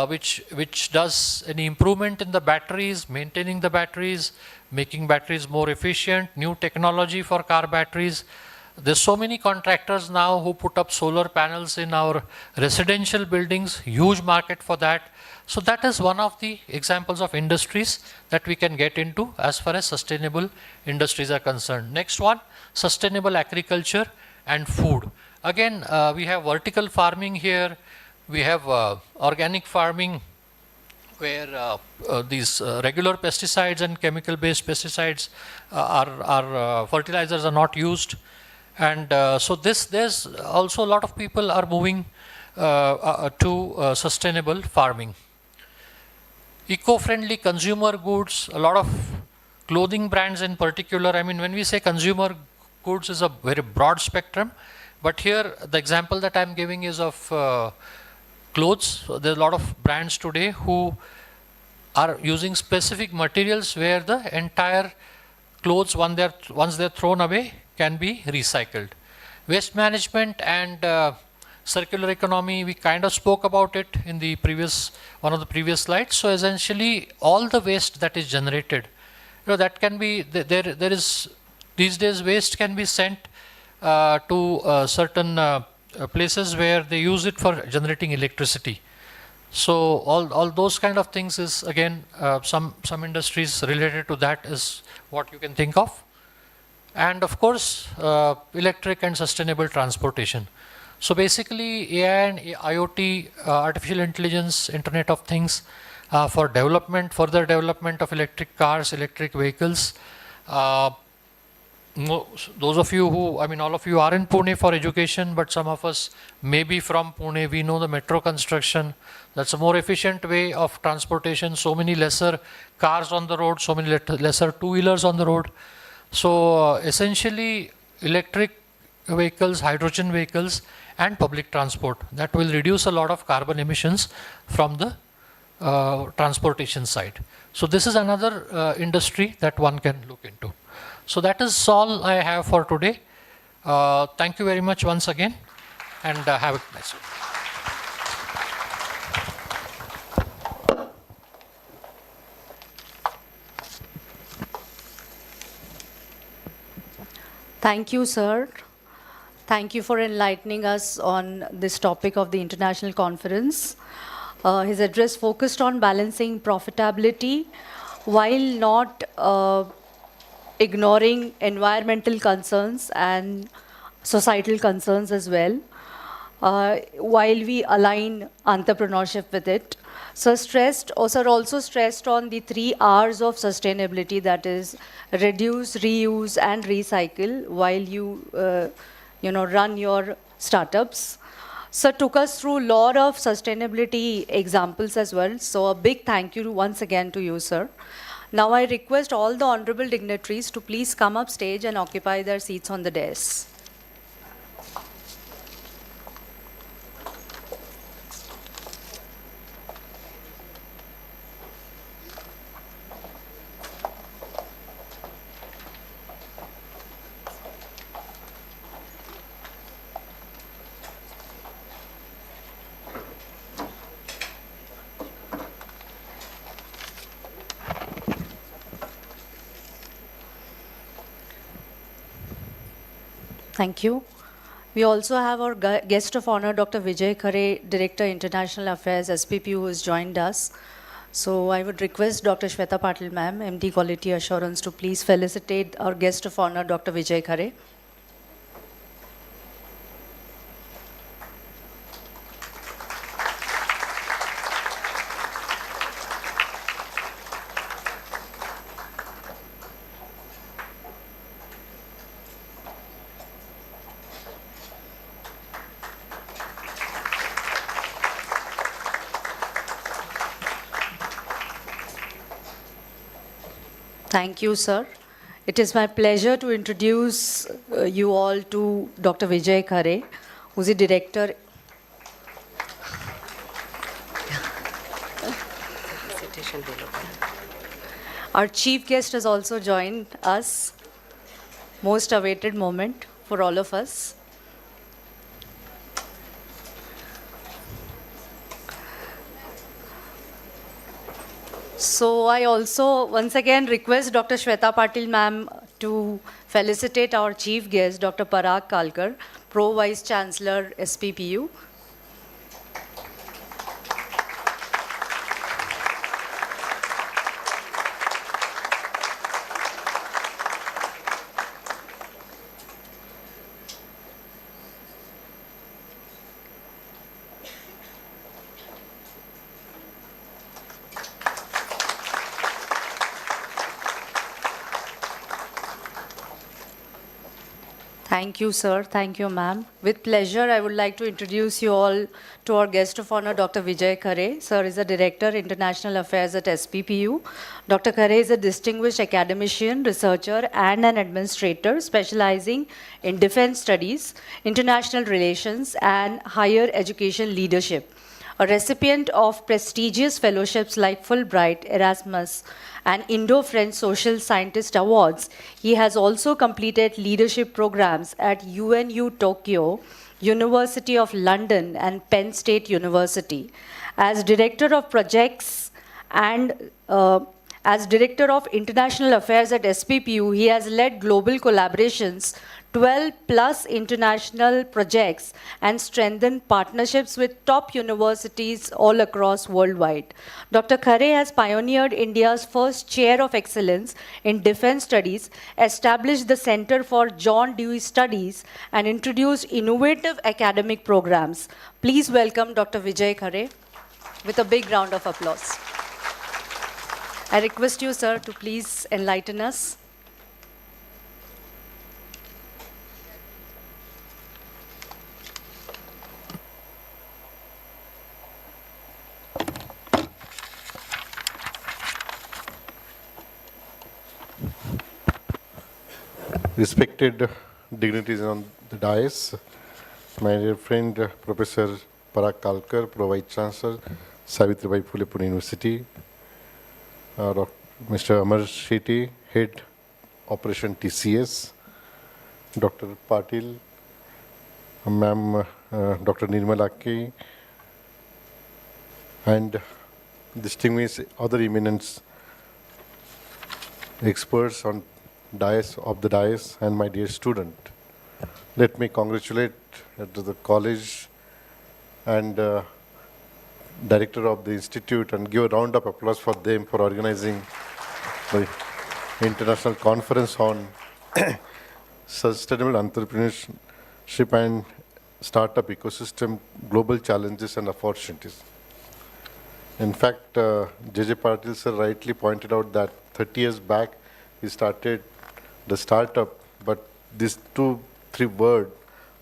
which does any improvement in the batteries, maintaining the batteries, making batteries more efficient, new technology for car batteries. There's so many contractors now who put up solar panels in our residential buildings, huge market for that. So that is one of the examples of industries that we can get into as far as sustainable industries are concerned. Next one, sustainable agriculture and food. Again, we have vertical farming here. We have organic farming, where these regular pesticides and chemical-based pesticides are fertilizers are not used. And so there's also a lot of people are moving to sustainable farming. Eco-friendly consumer goods, a lot of clothing brands in particular. I mean, when we say consumer goods is a very broad spectrum, but here the example that I'm giving is of clothes. So there's a lot of brands today who are using specific materials where the entire clothes, once they're thrown away, can be recycled. Waste management and circular economy, we kind of spoke about it in the one of the previous slides. So essentially, all the waste that is generated, that can be there is these days waste can be sent to certain places where they use it for generating electricity. So all those kind of things is again some industries related to that is what you can think of. And of course, electric and sustainable transportation. So basically, AI and IoT, artificial intelligence, Internet of Things, for further development of electric cars, electric vehicles. Those of you who, all of you are in Pune for education, but some of us may be from Pune. We know the metro construction. That's a more efficient way of transportation. So many lesser cars on the road, so many lesser two-wheelers on the road. So essentially, electric vehicles, hydrogen vehicles, and public transport. That will reduce a lot of carbon emissions from the transportation side. So this is another industry that one can look into. So that is all I have for today. Thank you very much once again, and have a nice day. Thank you, sir. Thank you for enlightening us on this topic of the international conference. His address focused on balancing profitability while not ignoring environmental concerns and societal concerns as well, while we align entrepreneurship with it. Sir also stressed on the 3 R's of sustainability, that is reduce, reuse, and recycle while you run your startups. Sir took us through a lot of sustainability examples as well. So a big thank you once again to you, sir. Now I request all the honorable dignitaries to please come up stage and occupy their seats on the dais. Thank you. We also have our guest of honor, Dr. Vijay Khare, Director, International Affairs, SPPU, who has joined us. So I would request Dr. Shweta Patil, ma'am, MD Quality Assurance, to please felicitate our guest of honor, Dr. Vijay Khare. Thank you, sir. It is my pleasure to introduce you all to Dr. Vijay Khare, who's the director. Our chief guest has also joined us. Most awaited moment for all of us. So I also once again request Dr. Shweta Patil ma'am to felicitate our chief guest, Dr. Parag Kalkar, Pro Vice Chancellor, SPPU. Thank you, sir. Thank you, ma'am. With pleasure, I would like to introduce you all to our guest of honor, Dr. Vijay Khare. Sir is a Director, International Affairs at SPPU. Dr. Khare is a distinguished academician, researcher, and an administrator specializing in defense studies, international relations, and higher education leadership. A recipient of prestigious fellowships like Fulbright, Erasmus, and Indo-French Social Scientist Awards, he has also completed leadership programs at UNU Tokyo, University of London, and Penn State University. As Director of Projects and as Director of International Affairs at SPPU, he has led global collaborations, 12 plus international projects, and strengthened partnerships with top universities all across worldwide. Dr. Khare has pioneered India's first Chair of Excellence in Defense Studies, established the Center for John Dewey Studies, and introduced innovative academic programs. Please welcome Dr. Vijay Khare with a big round of applause. I request you, sir, to please enlighten us. Respected dignitaries on the dais, my dear friend Professor Parag Kalkar, Pro Vice Chancellor, Savitribai Phule Pune University, Mr. Amar Shetty, Head Operation TCS, Dr. Patil, Ma'am Dr. Nirmala K, and distinguished other eminent experts on of the dais, and my dear student. Let me congratulate to the college and director of the institute and give a round of applause for them for organizing the international conference on sustainable entrepreneurship and startup ecosystem, global challenges and opportunities. In fact, J.J. Patil sir rightly pointed out that 30 years back he started the startup, but these 2-3 words,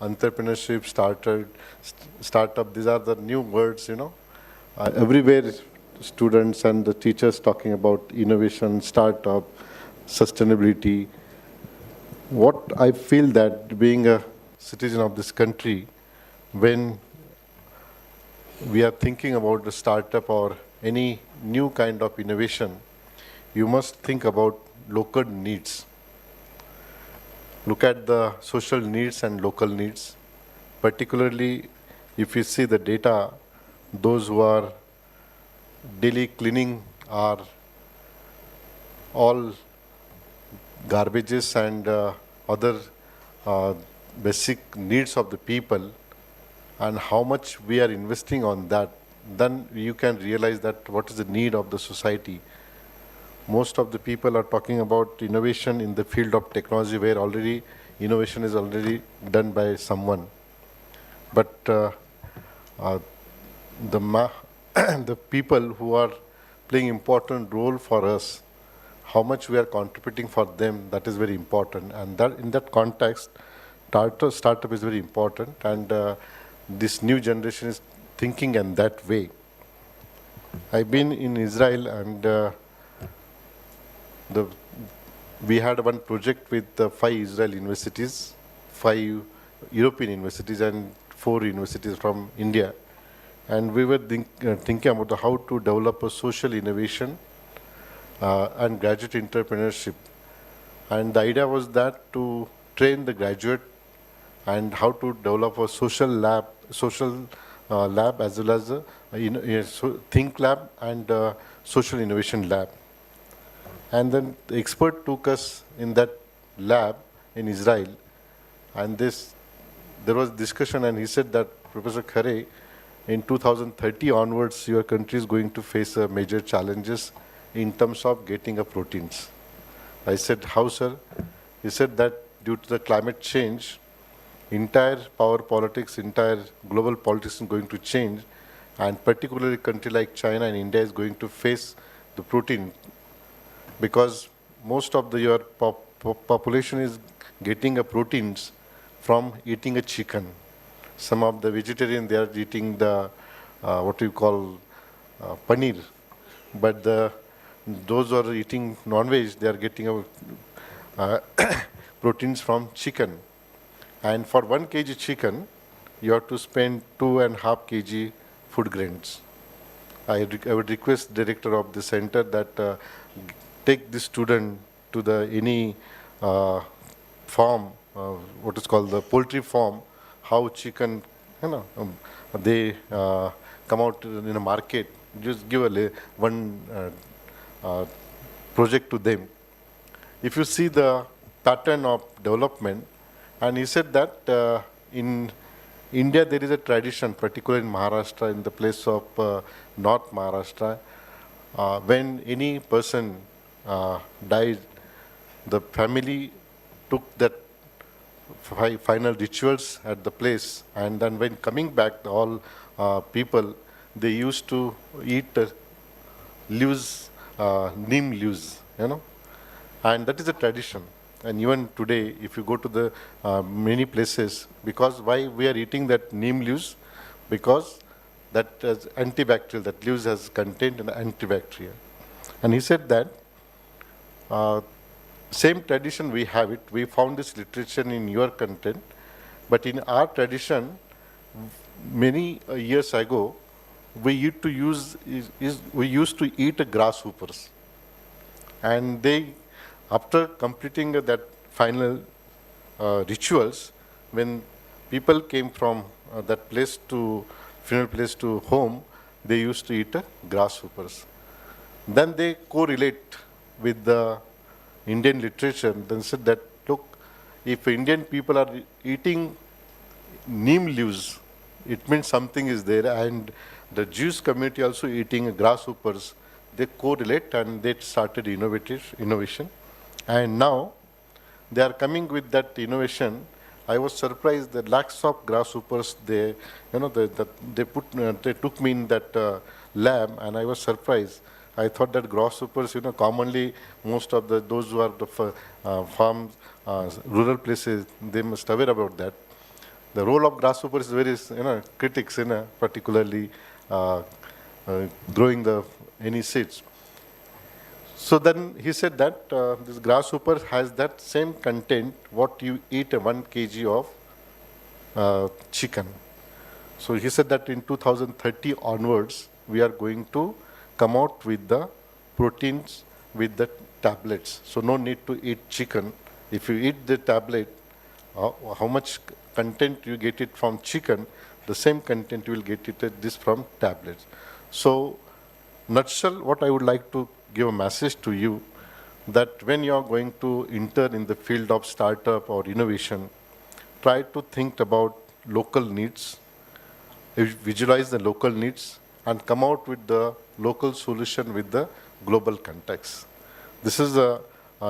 entrepreneurship, startup, these are the new words, you know. Everywhere students and the teachers talking about innovation, startup, sustainability. What I feel that being a citizen of this country, when we are thinking about the startup or any new kind of innovation, you must think about local needs. Look at the social needs and local needs. Particularly, if you see the data, those who are daily cleaning are all garbages and other basic needs of the people and how much we are investing on that, then you can realize that what is the need of the society. Most of the people are talking about innovation in the field of technology where already innovation is already done by someone. But the people who are playing important role for us, how much we are contributing for them, that is very important. And that in that context, startup is very important, and this new generation is thinking in that way. I've been in Israel, and we had one project with 5 Israel universities, 5 European universities, and 4 universities from India. And we were thinking about how to develop a social innovation and graduate entrepreneurship. And the idea was that to train the graduate and how to develop a social lab as well as a think lab and social innovation lab. And then the expert took us in that lab in Israel, and there was discussion, and he said that, Professor Khare, in 2030 onwards, your country is going to face major challenges in terms of getting proteins. I said, how, sir? He said that due to the climate change, entire power politics, entire global politics is going to change, and particularly a country like China and India is going to face the protein, because most of your population is getting proteins from eating a chicken. Some of the vegetarian, they are eating the what you call paneer, but those who are eating non-veg, they are getting proteins from chicken. And for 1 kg chicken, you have to spend 2.5 kg food grains. I would request director of the center that take the student to any farm, what is called the poultry farm, how chicken, they come out in a market. Just give one project to them. If you see the pattern of development, and he said that in India there is a tradition, particularly in Maharashtra, in the place of North Maharashtra, when any person died, the family took that final rituals at the place, and then when coming back, all people, they used to eat leaves, neem leaves, and that is a tradition. And even today, if you go to the many places, because why we are eating that neem leaves? Because that is antibacterial, that leaves has contained an antibacterial. And he said that same tradition we have it. We found this literature in your content, but in our tradition, many years ago, we used to eat grasshoppers, and they, after completing that final rituals, when people came from that place to funeral place to home, they used to eat grasshoppers. Then they correlate with the Indian literature, then said that, look, if Indian people are eating neem leaves, it means something is there, and the Jewish community also eating grasshoppers, they correlate, and they started innovation. And now they are coming with that innovation. I was surprised that lakhs of grasshoppers, they took me in that lab, and I was surprised. I thought that grasshoppers, commonly most of those who are the farms, rural places, they must aware about that. The role of grasshoppers is very, critics, particularly growing any seeds. So then he said that this grasshopper has that same content what you eat 1 kg of chicken. So he said that in 2030 onwards, we are going to come out with the proteins with the tablets. So no need to eat chicken. If you eat the tablet, how much content you get it from chicken, the same content you will get this from tablets. So nutshell, what I would like to give a message to you, that when you are going to enter in the field of startup or innovation, try to think about local needs, visualize the local needs, and come out with the local solution with the global context. This is a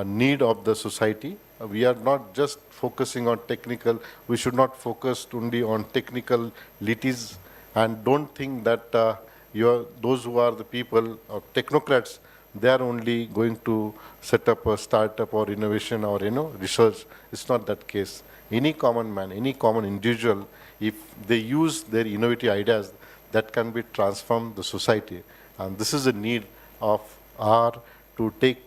need of the society. We are not just focusing on technical, we should not focus only on technicalities, and don't think that those who are the people or technocrats, they are only going to set up a startup or innovation or research. It's not that case. Any common man, any common individual, if they use their innovative ideas, that can be transformed the society. And this is a need of our to take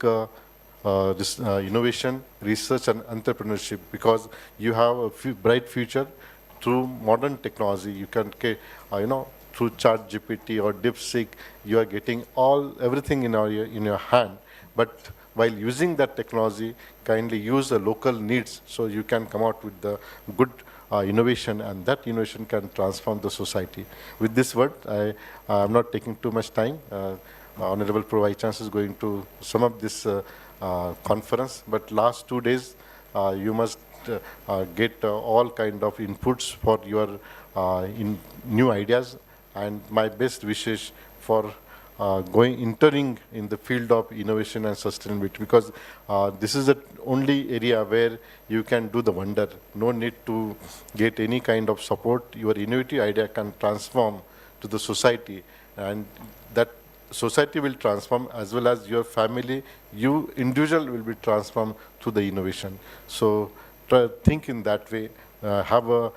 this innovation, research, and entrepreneurship, because you have a bright future through modern technology. You can, through ChatGPT or DeepSeek, you are getting everything in your hand. But while using that technology, kindly use the local needs so you can come out with the good innovation, and that innovation can transform the society. With this word, I am not taking too much time. Honorable Pro Vice Chancellor is going to sum up this conference, but last 2 days, you must get all kind of inputs for your new ideas, and my best wishes for entering in the field of innovation and sustainability, because this is the only area where you can do the wonder. No need to get any kind of support. Your innovative idea can transform to the society, and that society will transform as well as your family, you individual will be transformed through the innovation. So think in that way, have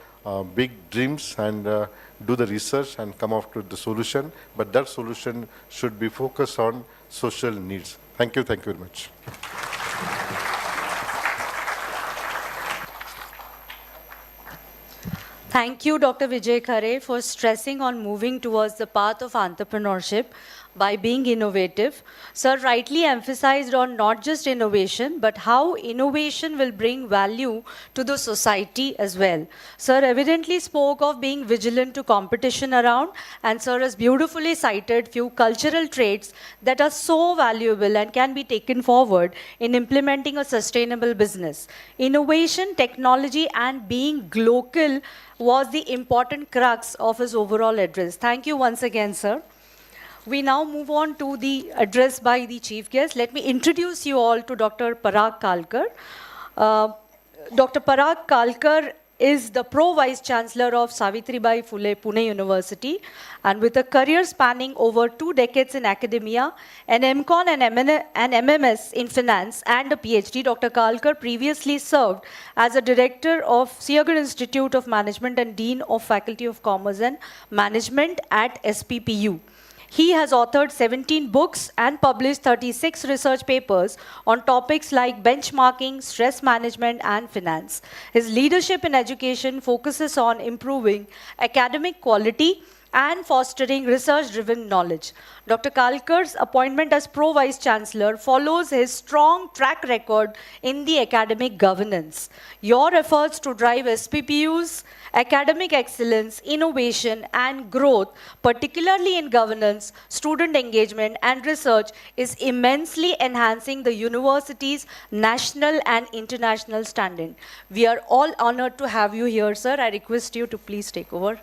big dreams, and do the research and come up with the solution, but that solution should be focused on social needs. Thank you very much. Thank you, Dr. Vijay Khare, for stressing on moving towards the path of entrepreneurship by being innovative. Sir rightly emphasized on not just innovation, but how innovation will bring value to the society as well. Sir evidently spoke of being vigilant to competition around, and sir has beautifully cited few cultural traits that are so valuable and can be taken forward in implementing a sustainable business. Innovation, technology, and being local was the important crux of his overall address. Thank you once again, sir. We now move on to the address by the chief guest. Let me introduce you all to Dr. Parag Kalkar. Dr. Parag Kalkar is the Pro Vice Chancellor of Savitribai Phule Pune University, and with a career spanning over 2 decades in academia, an MCon and MMS in finance, and a PhD, Dr. Kalkar previously served as a director of Siagar Institute of Management and Dean of Faculty of Commerce and Management at SPPU. He has authored 17 books and published 36 research papers on topics like benchmarking, stress management, and finance. His leadership in education focuses on improving academic quality and fostering research-driven knowledge. Dr. Kalkar's appointment as Pro Vice Chancellor follows his strong track record in the academic governance. Your efforts to drive SPPU's academic excellence, innovation, and growth, particularly in governance, student engagement, and research, is immensely enhancing the university's national and international standing. We are all honored to have you here, sir. I request you to please take over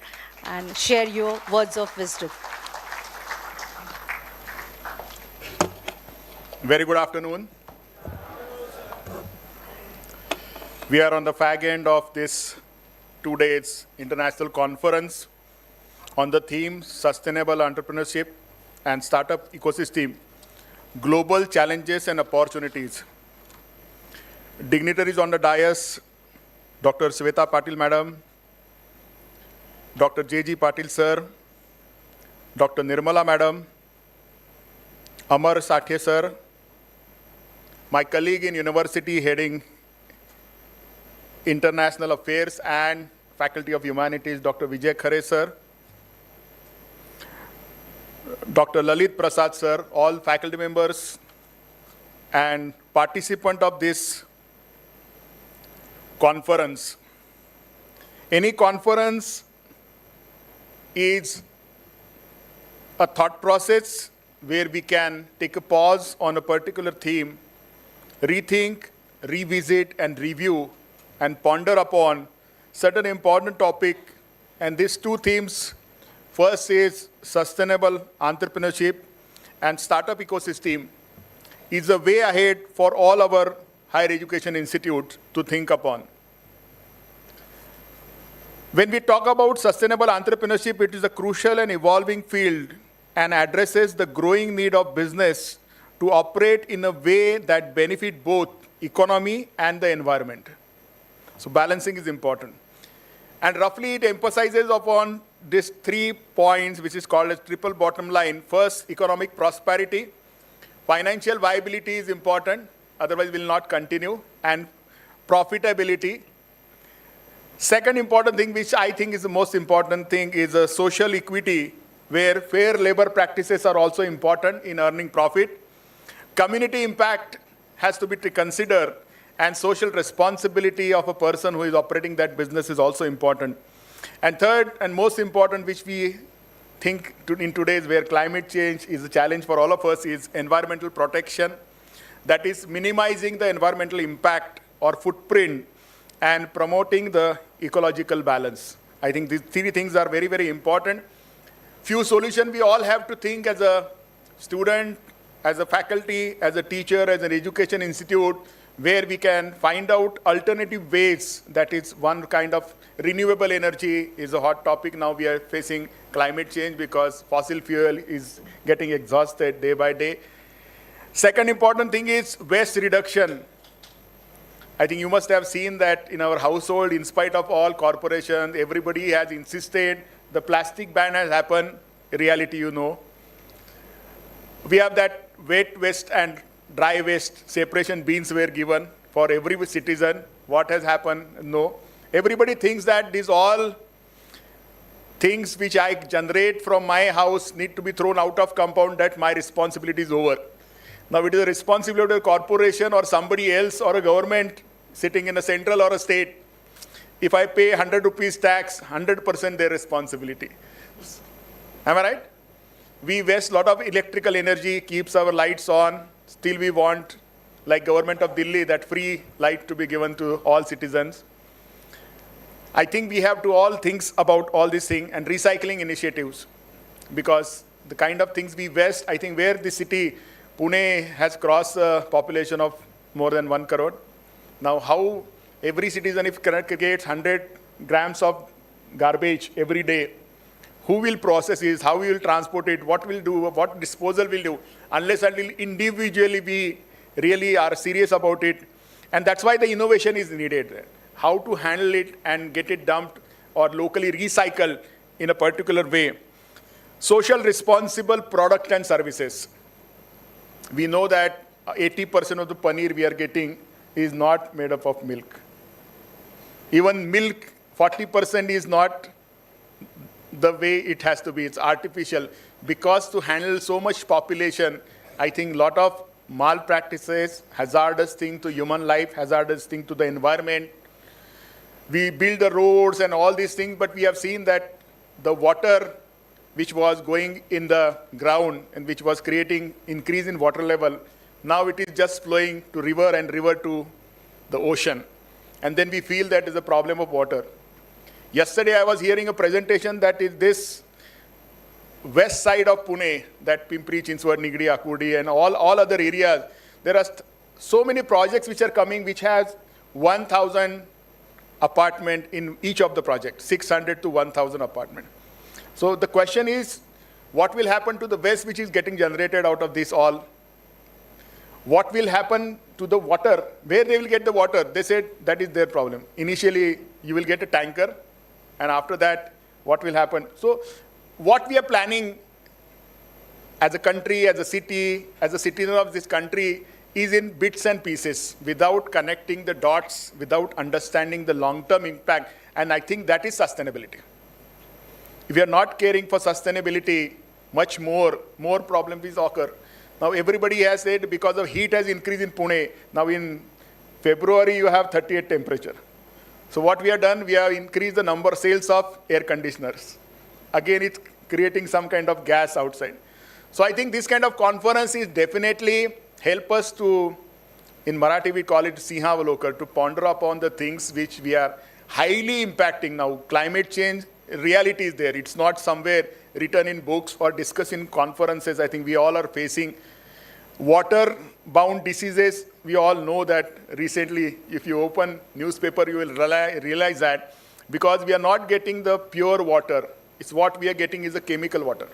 and share your words of wisdom. Very good afternoon. We are on the fag end of this 2 days international conference on the theme Sustainable Entrepreneurship and Startup Ecosystem, Global Challenges and Opportunities. Dignitaries on the dais, Dr. Sweta Patil Madam, Dr. J.G. Patil Sir, Dr. Nirmala Madam, Amar Sathe Sir, my colleague in university heading International Affairs and Faculty of Humanities, Dr. Vijay Khare Sir, Dr. Lalit Prasad Sir, all faculty members and participants of this conference. Any conference is a thought process where we can take a pause on a particular theme, rethink, revisit, and review, and ponder upon certain important topic, and these two themes, first is sustainable entrepreneurship and startup ecosystem, is a way ahead for all our higher education institutes to think upon. When we talk about sustainable entrepreneurship, it is a crucial and evolving field and addresses the growing need of business to operate in a way that benefit both economy and the environment. So balancing is important. And roughly it emphasizes upon these 3 points, which is called as triple bottom line. First, economic prosperity. Financial viability is important, otherwise will not continue. And profitability. Second important thing, which I think is the most important thing, is a social equity, where fair labor practices are also important in earning profit. Community impact has to be considered, and social responsibility of a person who is operating that business is also important. And third, and most important, which we think in today's where climate change is a challenge for all of us, is environmental protection. That is minimizing the environmental impact or footprint and promoting the ecological balance. I think these 3 things are very, very important. Few solutions we all have to think as a student, as a faculty, as a teacher, as an education institute, where we can find out alternative ways. That is one kind of renewable energy is a hot topic. Now we are facing climate change because fossil fuel is getting exhausted day by day. Second important thing is waste reduction. I think you must have seen that in our household, in spite of all corporations, everybody has insisted the plastic ban has happened. Reality, you know. We have that wet waste and dry waste separation bins were given for every citizen. What has happened? No. Everybody thinks that these all things which I generate from my house need to be thrown out of compound, that my responsibility is over. Now it is a responsibility of a corporation or somebody else or a government sitting in a central or a state. If I pay 100 rupees tax, 100% their responsibility. Am I right? We waste a lot of electrical energy, keeps our lights on. Still we want, like government of Delhi, that free light to be given to all citizens. I think we have to all think about all these things and recycling initiatives, because the kind of things we waste, I think where the city, Pune has crossed a population of more than 1 crore. Now how every citizen, if creates 100 grams of garbage every day, who will process it, how we will transport it, what will do, what disposal will do, unless until individually we really are serious about it. And that's why the innovation is needed. How to handle it and get it dumped or locally recycled in a particular way. Social responsible product and services. We know that 80% of the paneer we are getting is not made up of milk. Even milk, 40% is not the way it has to be. It's artificial. Because to handle so much population, I think a lot of malpractices, hazardous thing to human life, hazardous thing to the environment. We build the roads and all these things, but we have seen that the water which was going in the ground and which was creating increase in water level, now it is just flowing to river and river to the ocean. And then we feel that is a problem of water. Yesterday I was hearing a presentation that is this west side of Pune, that Pimpri, Chinchwad, Nigdi, Akudi and all other areas. There are so many projects which are coming which has 1,000 apartment in each of the projects, 600 to 1,000 apartment. So the question is, what will happen to the waste which is getting generated out of this all? What will happen to the water? Where they will get the water? They said that is their problem. Initially, you will get a tanker, and after that, what will happen? So what we are planning as a country, as a city, as a citizen of this country is in bits and pieces without connecting the dots, without understanding the long-term impact. And I think that is sustainability. If we are not caring for sustainability, much more problems will occur. Now everybody has said because of heat has increased in Pune, now in February you have 38 temperature. So what we have done, we have increased the number of sales of air conditioners. Again, it's creating some kind of gas outside. So I think this kind of conference is definitely help us to, in Marathi we call it Sinhavalokan, to ponder upon the things which we are highly impacting now. Climate change reality is there. It's not somewhere written in books or discussed in conferences. I think we all are facing water-bound diseases. We all know that recently, if you open newspaper, you will realize that because we are not getting the pure water, it's what we are getting is the chemical water,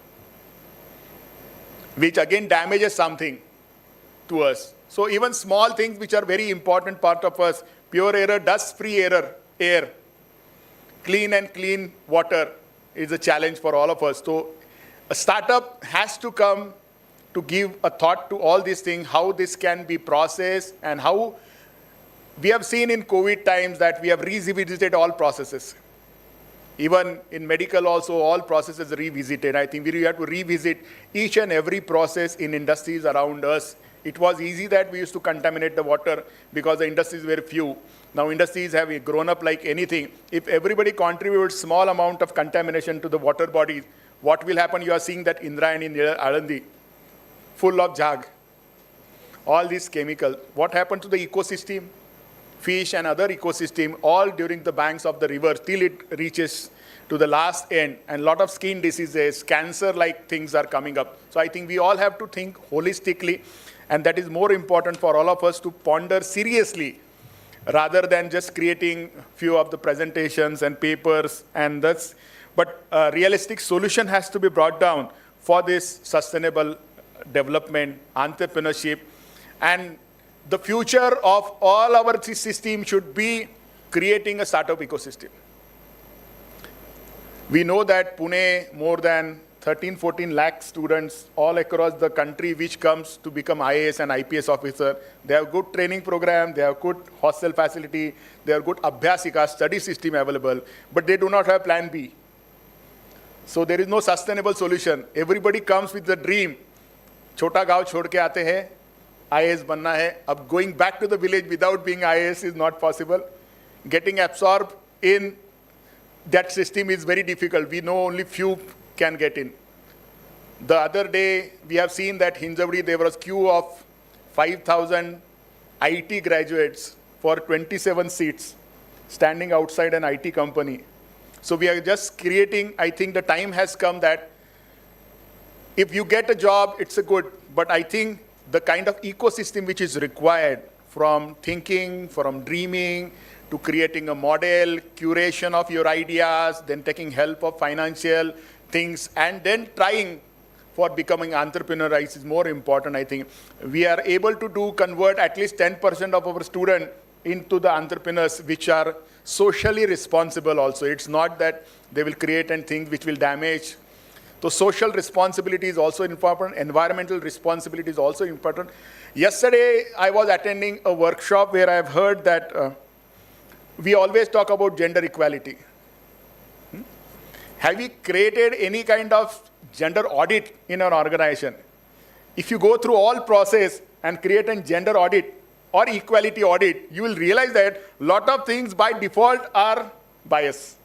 which again damages something to us. So even small things which are very important part of us, pure air, dust-free air, clean water is a challenge for all of us. So a startup has to come to give a thought to all these things, how this can be processed, and how we have seen in COVID times that we have revisited all processes. Even in medical also, all processes revisited. I think we have to revisit each and every process in industries around us. It was easy that we used to contaminate the water because the industries were few. Now industries have grown up like anything. If everybody contributes small amount of contamination to the water bodies, what will happen? You are seeing that Indrayani in Alandi, full of jag. All these chemicals. What happened to the ecosystem? Fish and other ecosystem, all during the banks of the river till it reaches to the last end, and a lot of skin diseases, cancer-like things are coming up. So I think we all have to think holistically, and that is more important for all of us to ponder seriously rather than just creating few of the presentations and papers and that's, but a realistic solution has to be brought down for this sustainable development, entrepreneurship, and the future of all our system should be creating a startup ecosystem. We know that Pune, more than 13-14 lakh students all across the country which comes to become IAS and IPS officer. They have good training program, they have good hostel facility, they have good Abhyasika study system available, but they do not have plan B. So there is no sustainable solution. Everybody comes with the dream. छोटा गांव छोड़ के आते हैं, IAS बनना है. अब going back to the village without being IAS is not possible. Getting absorbed in that system is very difficult. We know only few can get in. The other day, we have seen that Hinjawadi, there was queue of 5,000 IT graduates for 27 seats standing outside an IT company. So we are just creating, I think the time has come that if you get a job, it's a good, but I think the kind of ecosystem which is required from thinking, from dreaming, to creating a model, curation of your ideas, then taking help of financial things, and then trying for becoming entrepreneur is more important, I think. We are able to convert at least 10% of our students into the entrepreneurs which are socially responsible also. It's not that they will create and things which will damage. So social responsibility is also important. Environmental responsibility is also important. Yesterday, I was attending a workshop where I've heard that we always talk about gender equality. Have we created any kind of gender audit in our organization? If you go through all process and create a gender audit or equality audit, you will realize that a lot of things by default are bias.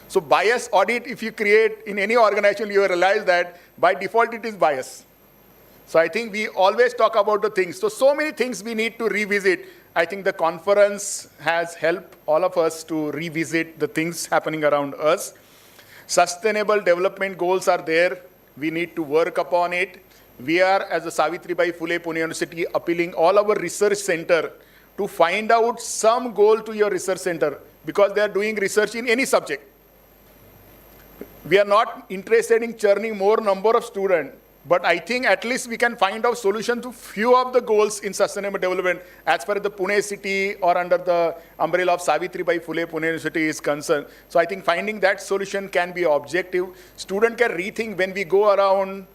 So bias audit, if you create in any organization, you will realize that by default it is bias. So I think we always talk about the things. So many things we need to revisit. I think the conference has helped all of us to revisit the things happening around us. Sustainable development goals are there. We need to work upon it. We are, as a Savitribai Phule Pune University, appealing all our research center to find out some goal to your research center because they are doing research in any subject. We are not interested in churning more number of students, but I think at least we can find out solution to few of the goals in sustainable development as far as the Pune city or under the umbrella of Savitribai Phule Pune University is concerned. So I think finding that solution can be objective. Student can rethink when we go around,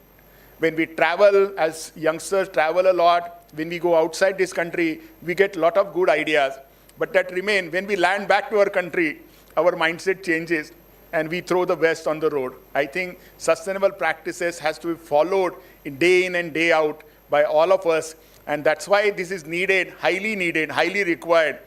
when we travel, as youngsters travel a lot, when we go outside this country, we get a lot of good ideas. But that remain, when we land back to our country, our mindset changes and we throw the waste on the road. I think sustainable practices has to be followed in and day out by all of us. And that's why this is needed, highly required.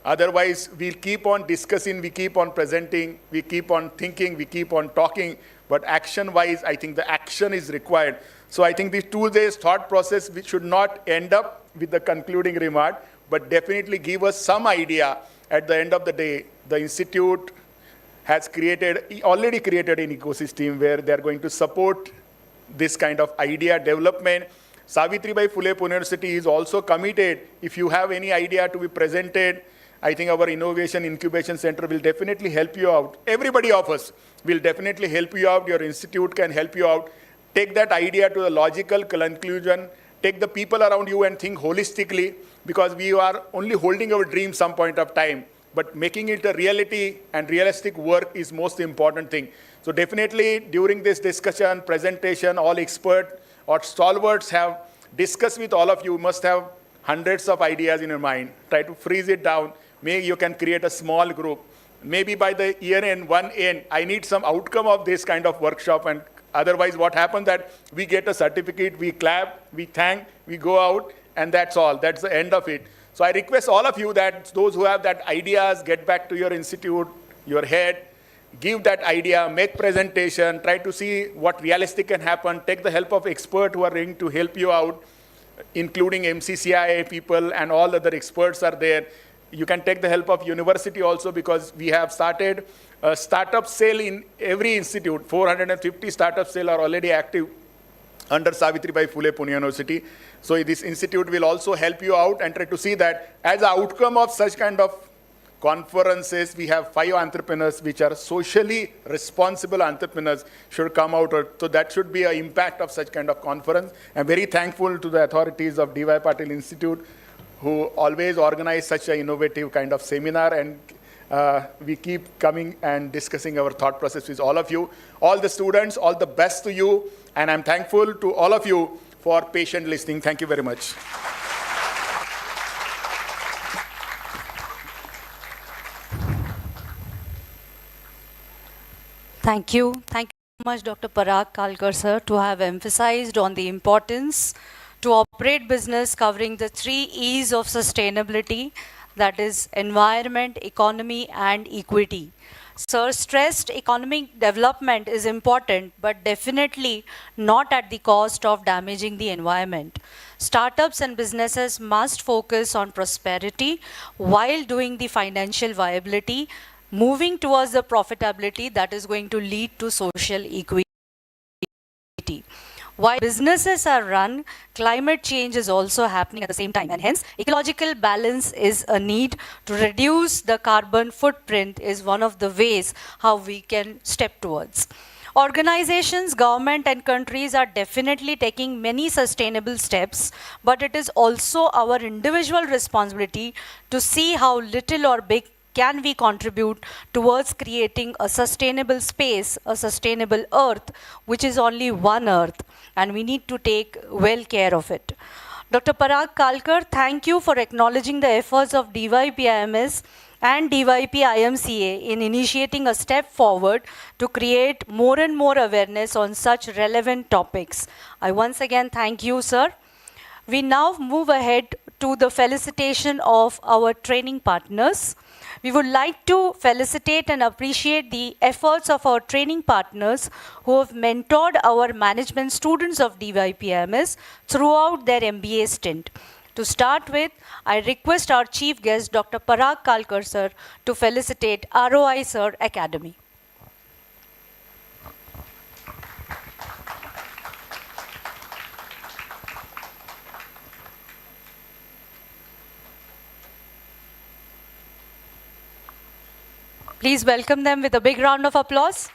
Otherwise, we'll keep on discussing, we keep on presenting, we keep on thinking, we keep on talking. But action-wise, I think the action is required. So I think the 2 days thought process, which should not end up with the concluding remark, but definitely give us some idea at the end of the day the institute has already created an ecosystem where they are going to support this kind of idea development. Savitribai Phule Pune University is also committed. If you have any idea to be presented, I think our Innovation Incubation Center will definitely help you out. Everybody of us will definitely help you out. Your institute can help you out. Take that idea to a logical conclusion. Take the people around you and think holistically, because we are only holding our dream some point of time. But making it a reality and realistic work is most important thing. So definitely during this discussion, presentation, all experts or stalwarts have discussed with all of you. Must have hundreds of ideas in your mind. Try to freeze it down. Maybe you can create a small group. Maybe by the year end, one end, I need some outcome of this kind of workshop. And otherwise what happens that we get a certificate, we clap, we thank, we go out, and that's all. That's the end of it. So I request all of you that those who have that ideas, get back to your institute, your head, give that idea, make presentation, try to see what realistic can happen, take the help of experts who are willing to help you out, including MCCI people and all other experts are there. You can take the help of university also, because we have started a startup cell in every institute. 450 startup cells are already active under Savitribai Phule Pune University. So this institute will also help you out and try to see that as an outcome of such kind of conferences, we have 5 entrepreneurs which are socially responsible entrepreneurs should come out. So that should be an impact of such kind of conference. I'm very thankful to the authorities of D.Y. Patil Institute who always organize such an innovative kind of seminar, and we keep coming and discussing our thought process with all of you. All the students, all the best to you, and I'm thankful to all of you for patient listening. Thank you very much. Thank you. Thank you so much, Dr. Parag Kalkar, sir, to have emphasized on the importance to operate business covering the 3 E's of sustainability, that is environment, economy, and equity. Sir stressed economic development is important, but definitely not at the cost of damaging the environment. Startups and businesses must focus on prosperity while doing the financial viability, moving towards the profitability that is going to lead to social equity. While businesses are run, climate change is also happening at the same time, and hence ecological balance is a need. To reduce the carbon footprint is one of the ways how we can step towards. Organizations, government and countries are definitely taking many sustainable steps, but it is also our individual responsibility to see how little or big can we contribute towards creating a sustainable space, a sustainable earth, which is only one earth, and we need to take well care of it. Dr. Parag Kalkar, thank you for acknowledging the efforts of DYPIMS and DYPIMCA in initiating a step forward to create more and more awareness on such relevant topics. I once again thank you, sir. We now move ahead to the felicitation of our training partners. We would like to felicitate and appreciate the efforts of our training partners who have mentored our management students of DYPIMS throughout their MBA stint. To start with, I request our chief guest, Dr. Parag Kalkar, sir, to felicitate ROI Sir Academy. Please welcome them with a big round of applause.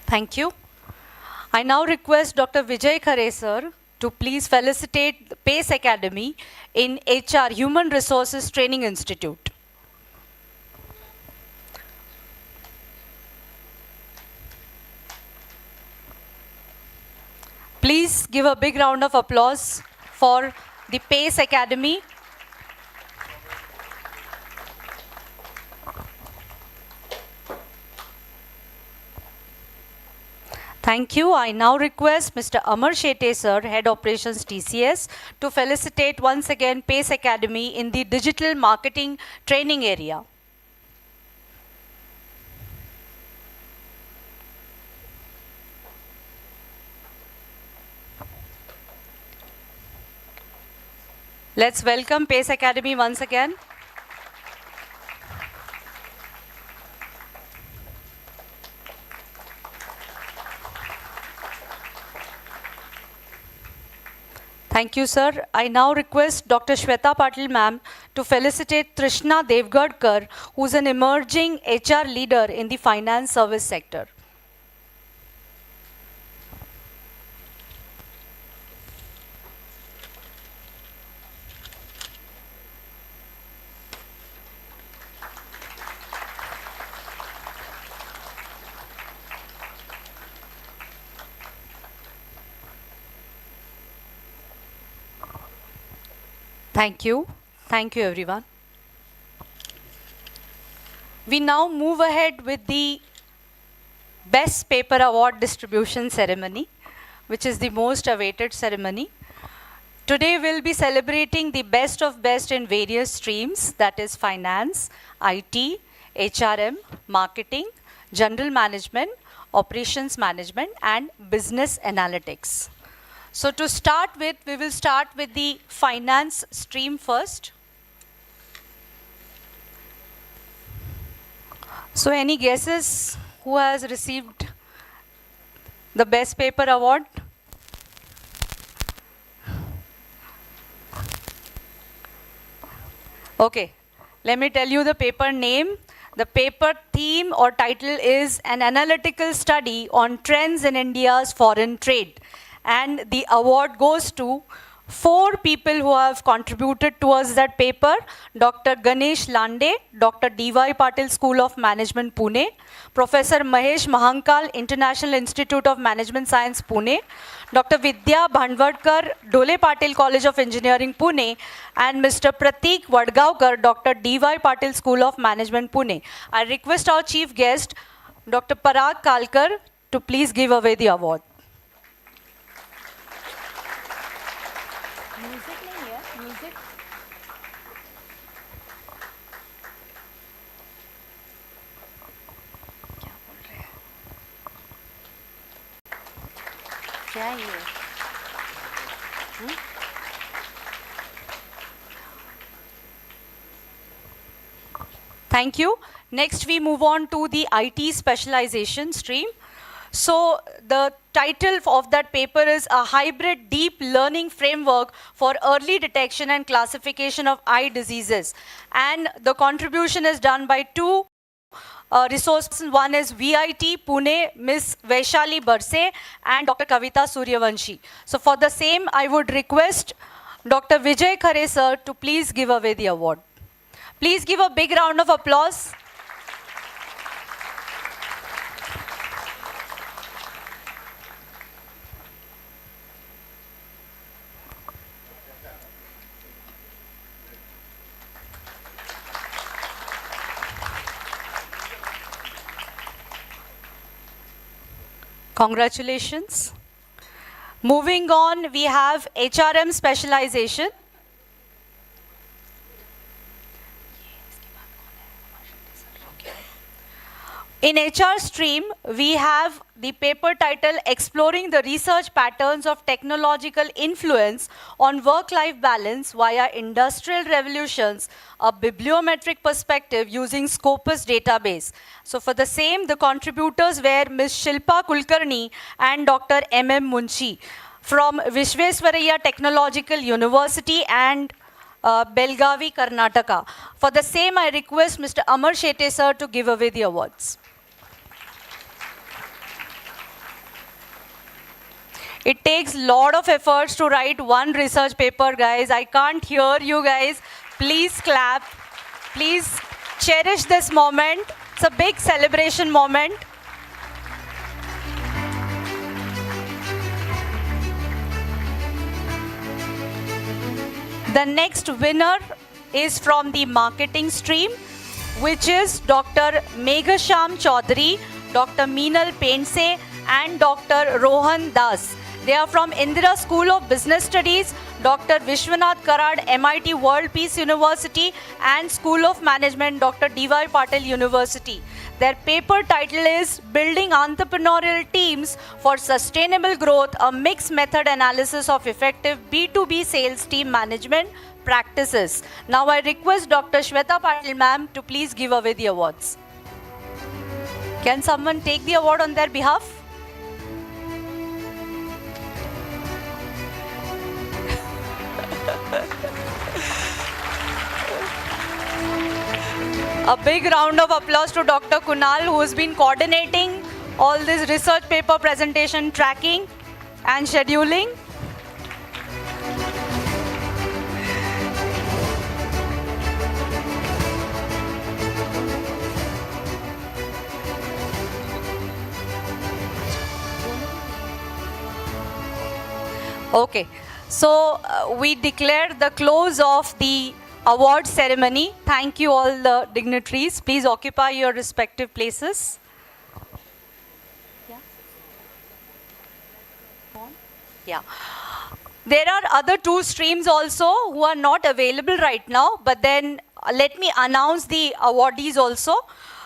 Thank you. I now request Dr. Vijay Khare, sir, to please felicitate the PACE Academy in HR, Human Resources Training Institute. Please give a big round of applause for the PACE Academy. Thank you. I now request Mr. Amar Shetty, sir, Head Operations TCS, to felicitate once again PACE Academy in the digital marketing training area. Let's welcome Pace Academy once again. Thank you, sir. I now request Dr. Shweta Patil ma'am to felicitate Trishna Devgadkar, who's an emerging HR leader in the finance service sector. Thank you. Thank you, everyone. We now move ahead with the Best Paper Award distribution ceremony, which is the most awaited ceremony. Today we'll be celebrating the best of best in various streams, that is finance, IT, HRM, marketing, general management, operations management, and business analytics. So to start with, we will start with the finance stream first. So any guesses who has received the Best Paper Award? Okay, let me tell you the paper name. The paper theme or title is An Analytical Study on Trends in India's Foreign Trade. And the award goes to 4 people who have contributed towards that paper: Dr. Ganesh Lande, Dr. D.Y. Patil School of Management, Pune; Professor Mahesh Mahankal, International Institute of Management Science, Pune; Dr. Vidya Bhandwadkar, Dole Patil College of Engineering, Pune; and Mr. Prateek Vadgaonkar, Dr. D.Y. Patil School of Management, Pune. I request our chief guest, Dr. Parag Kalkar, to please give away the award. क्या ये? Thank you. Next, we move on to the IT specialization stream. So the title of that paper is A Hybrid Deep Learning Framework for Early Detection and Classification of Eye Diseases. And the contribution is done by 2 resources. One is VIT Pune, Ms. Vaishali Barse, and Dr. Kavita Suryavanshi. So for the same, I would request Dr. Vijay Khare sir to please give away the award. Please give a big round of applause. Congratulations. Moving on, we have HRM specialization. In HR stream, we have the paper title Exploring the Research Patterns of Technological Influence on Work-Life Balance via Industrial Revolutions, a Bibliometric Perspective using Scopus Database. So for the same, the contributors were Ms. Shilpa Kulkarni and Dr. M.M. Munshi from Vishvesvaraya Technological University and Belgavi, Karnataka. For the same, I request Mr. Amar Shetty sir to give away the awards. It takes a lot of efforts to write one research paper, guys. I can't hear you guys. Please clap. Please cherish this moment. It's a big celebration moment. The next winner is from the marketing stream, which is Dr. Meghasham Chaudhary, Dr. Meenal Pense, and Dr. Rohan Das. They are from Indira School of Business Studies, Dr. Vishwanath Karad, MIT World Peace University, and School of Management, Dr. D.Y. Patil University. Their paper title is Building Entrepreneurial Teams for Sustainable Growth, a Mixed Method Analysis of Effective B2B Sales Team Management, practices. Now I request Dr. Shweta Patil ma'am to please give away the awards. Can someone take the award on their behalf? A big round of applause to Dr. Kunal, who has been coordinating all this research paper presentation tracking and scheduling. Okay, so we declare the close of the award ceremony. Thank you all the dignitaries. Please occupy your respective places. Yeah. There are other two streams also who are not available right now, but then let me announce the awardees also.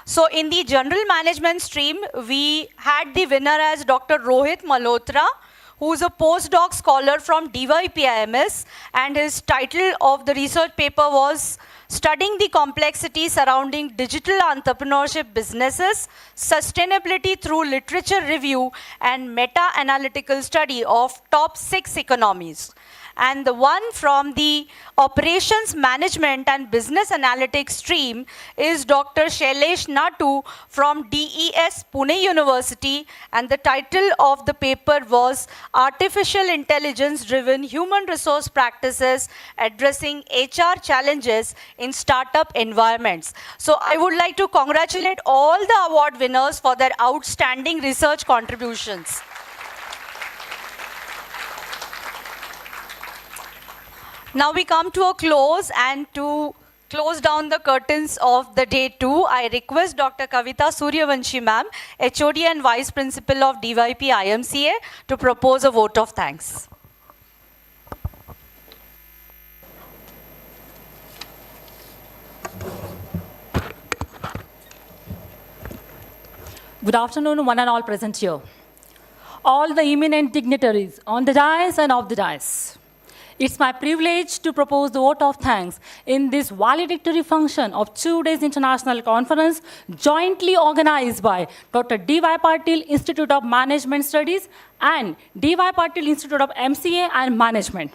So in the general management stream, we had the winner as Dr. Rohit Malhotra, who is a postdoc scholar from DYPIMS, and his title of the research paper was Studying the Complexity Surrounding Digital Entrepreneurship Businesses, Sustainability Through Literature Review and Meta-Analytical Study of Top 6 Economies. And the one from the Operations Management and Business Analytics stream is Dr. Shailesh Natu from DES Pune University, and the title of the paper was Artificial Intelligence-Driven Human Resource Practices Addressing HR Challenges in Startup Environments. So I would like to congratulate all the award winners for their outstanding research contributions. Now we come to a close, and to close down the curtains of the day 2, I request Dr. Kavita Suryavanshi ma'am, HOD and Vice Principal of DYP IMCA, to propose a vote of thanks. Good afternoon, one and all present here. All the eminent dignitaries on the dais and off the dais. It's my privilege to propose the vote of thanks in this valedictory function of 2 days international conference jointly organized by Dr. D.Y. Patil Institute of Management Studies and D.Y. Patil Institute of MCA and Management.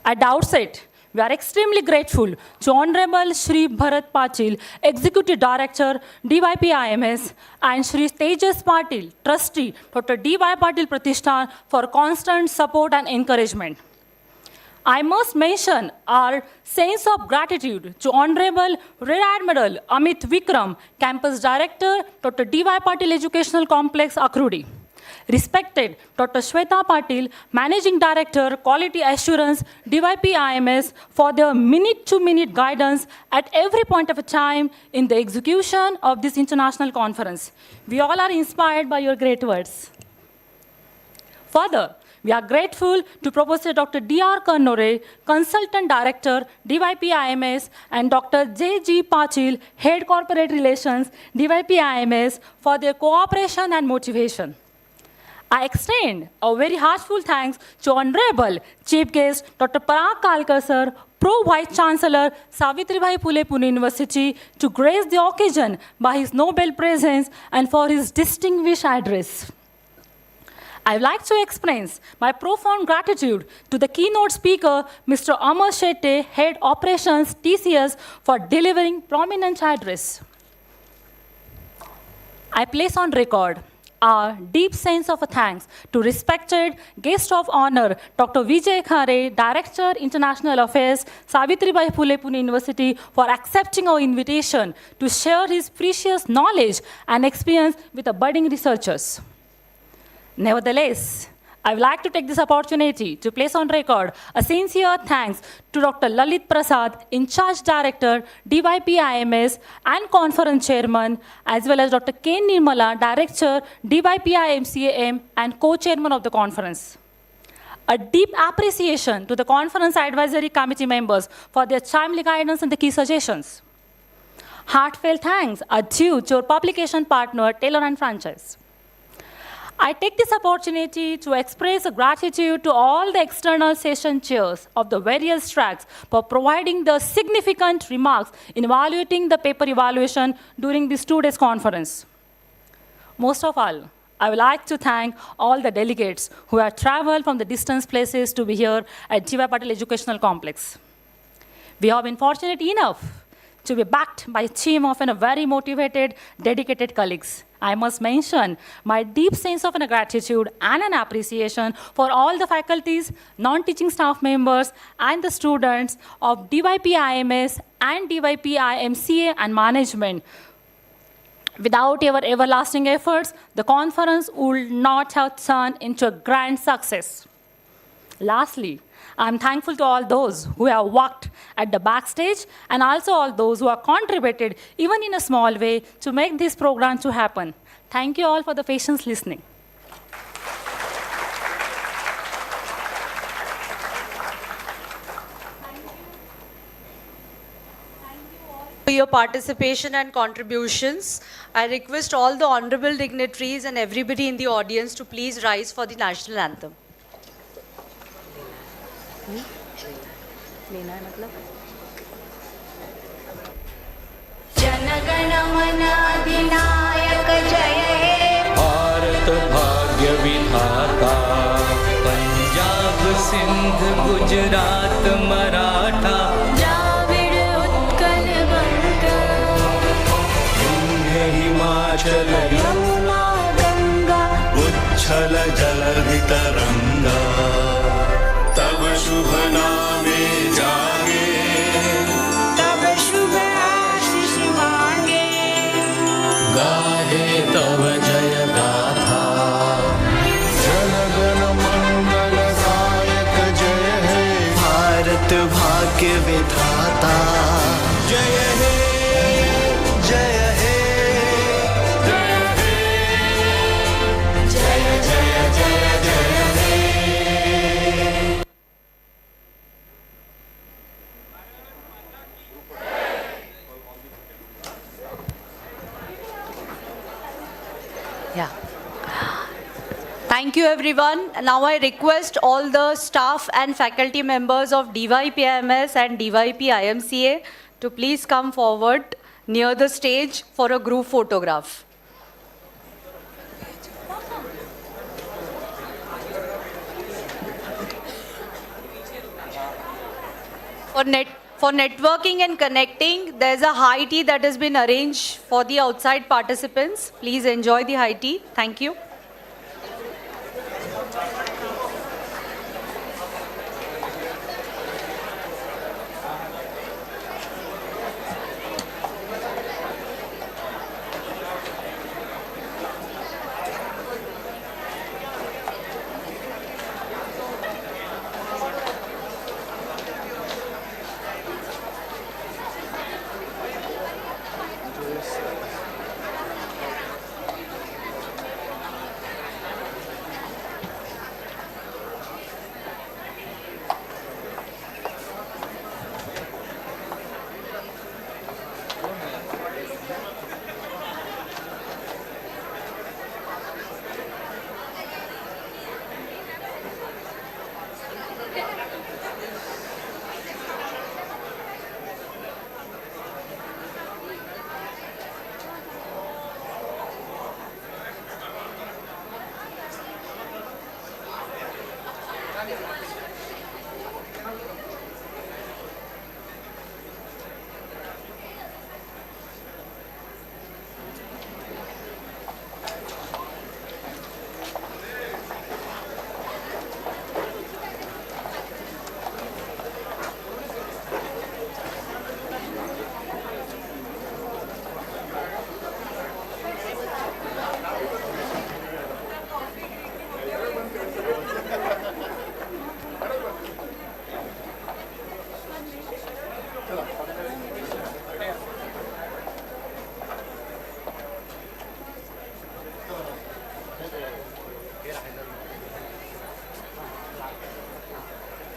At the outset, we are extremely grateful to Honorable Shri Bharat Patil, Executive Director, DYPIMS, and Shri Tejas Patil, Trustee, Dr. D.Y. Patil Pratishthan, for constant support and encouragement. I must mention our sense of gratitude to Honorable Rear Admiral Amit Vikram, Campus Director, Dr. D.Y. Patil Educational Complex, Akrudi. Respected Dr. Shweta Patil, Managing Director, Quality Assurance, DYPIMS, for their minute-to-minute guidance at every point of a time in the execution of this international conference. We all are inspired by your great words. Further, we are grateful to Professor Dr. D.R. Kannore, Consultant Director, DYPIMS, and Dr. J.G. Patil, Head Corporate Relations, DYPIMS, for their cooperation and motivation. I extend a very heartfelt thanks to Honorable Chief Guest Dr. Parag Kalkar Sir, Pro Vice Chancellor, Savitribai Phule Pune University, to grace the occasion by his noble presence and for his distinguished address. I would like to express my profound gratitude to the keynote speaker, Mr. Amar Shetty, Head Operations, TCS, for delivering prominent address. I place on record our deep sense of thanks to respected guest of honor, Dr. Vijay Khare, Director, International Affairs, Savitribai Phule Pune University, for accepting our invitation to share his precious knowledge and experience with the budding researchers. Nevertheless, I would like to take this opportunity to place on record a sincere thanks to Dr. Lalit Prasad, In Charge Director, DYPIMS and Conference Chairman, as well as Dr. K. Nirmala, Director, DYPIMCAM and Co-Chairman of the conference. A deep appreciation to the Conference Advisory Committee members for their timely guidance and the key suggestions. Heartfelt thanks are due to our publication partner, Taylor & Franchise. I take this opportunity to express gratitude to all the external session chairs of the various tracks for providing the significant remarks in evaluating the paper evaluation during this 2 days conference. Most of all, I would like to thank all the delegates who have traveled from the distant places to be here at G.Y. Patil Educational Complex. We have been fortunate enough to be backed by a team of very motivated, dedicated colleagues. I must mention my deep sense of gratitude and an appreciation for all the faculties, non-teaching staff members, and the students of DYP-IMS and DYP-IMCA and management. Without your everlasting efforts, the conference would not have turned into a grand success. Lastly, I'm thankful to all those who have worked at the backstage and also all those who have contributed, even in a small way, to make this program to happen. Thank you all for the patience listening. For your participation and contributions. I request all the honorable dignitaries and everybody in the audience to please rise for the national anthem. जनगण मन अधिनायक जय हे भारत भाग्य विधाता पंजाब सिंध गुजरात मराठा द्राविड़ उत्कल बंग विंध्य हिमाचल यमुना गंगा उच्छल जलधि तरंगा तब शुभ नामे जागे तब शुभ आशीष मांगे गाहे तव जय गाथा जनगण मंगल गायक जय हे भारत भाग्य विधाता जय हे जय हे जय हे जय जय जय जय हे Yeah. Thank you, everyone. Now I request all the staff and faculty members of DYP-IMS and DYP-IMCA to please come forward near the stage for a group photograph. For networking and connecting, there's a high tea that has been arranged for the outside participants. Please enjoy the high tea. Thank you.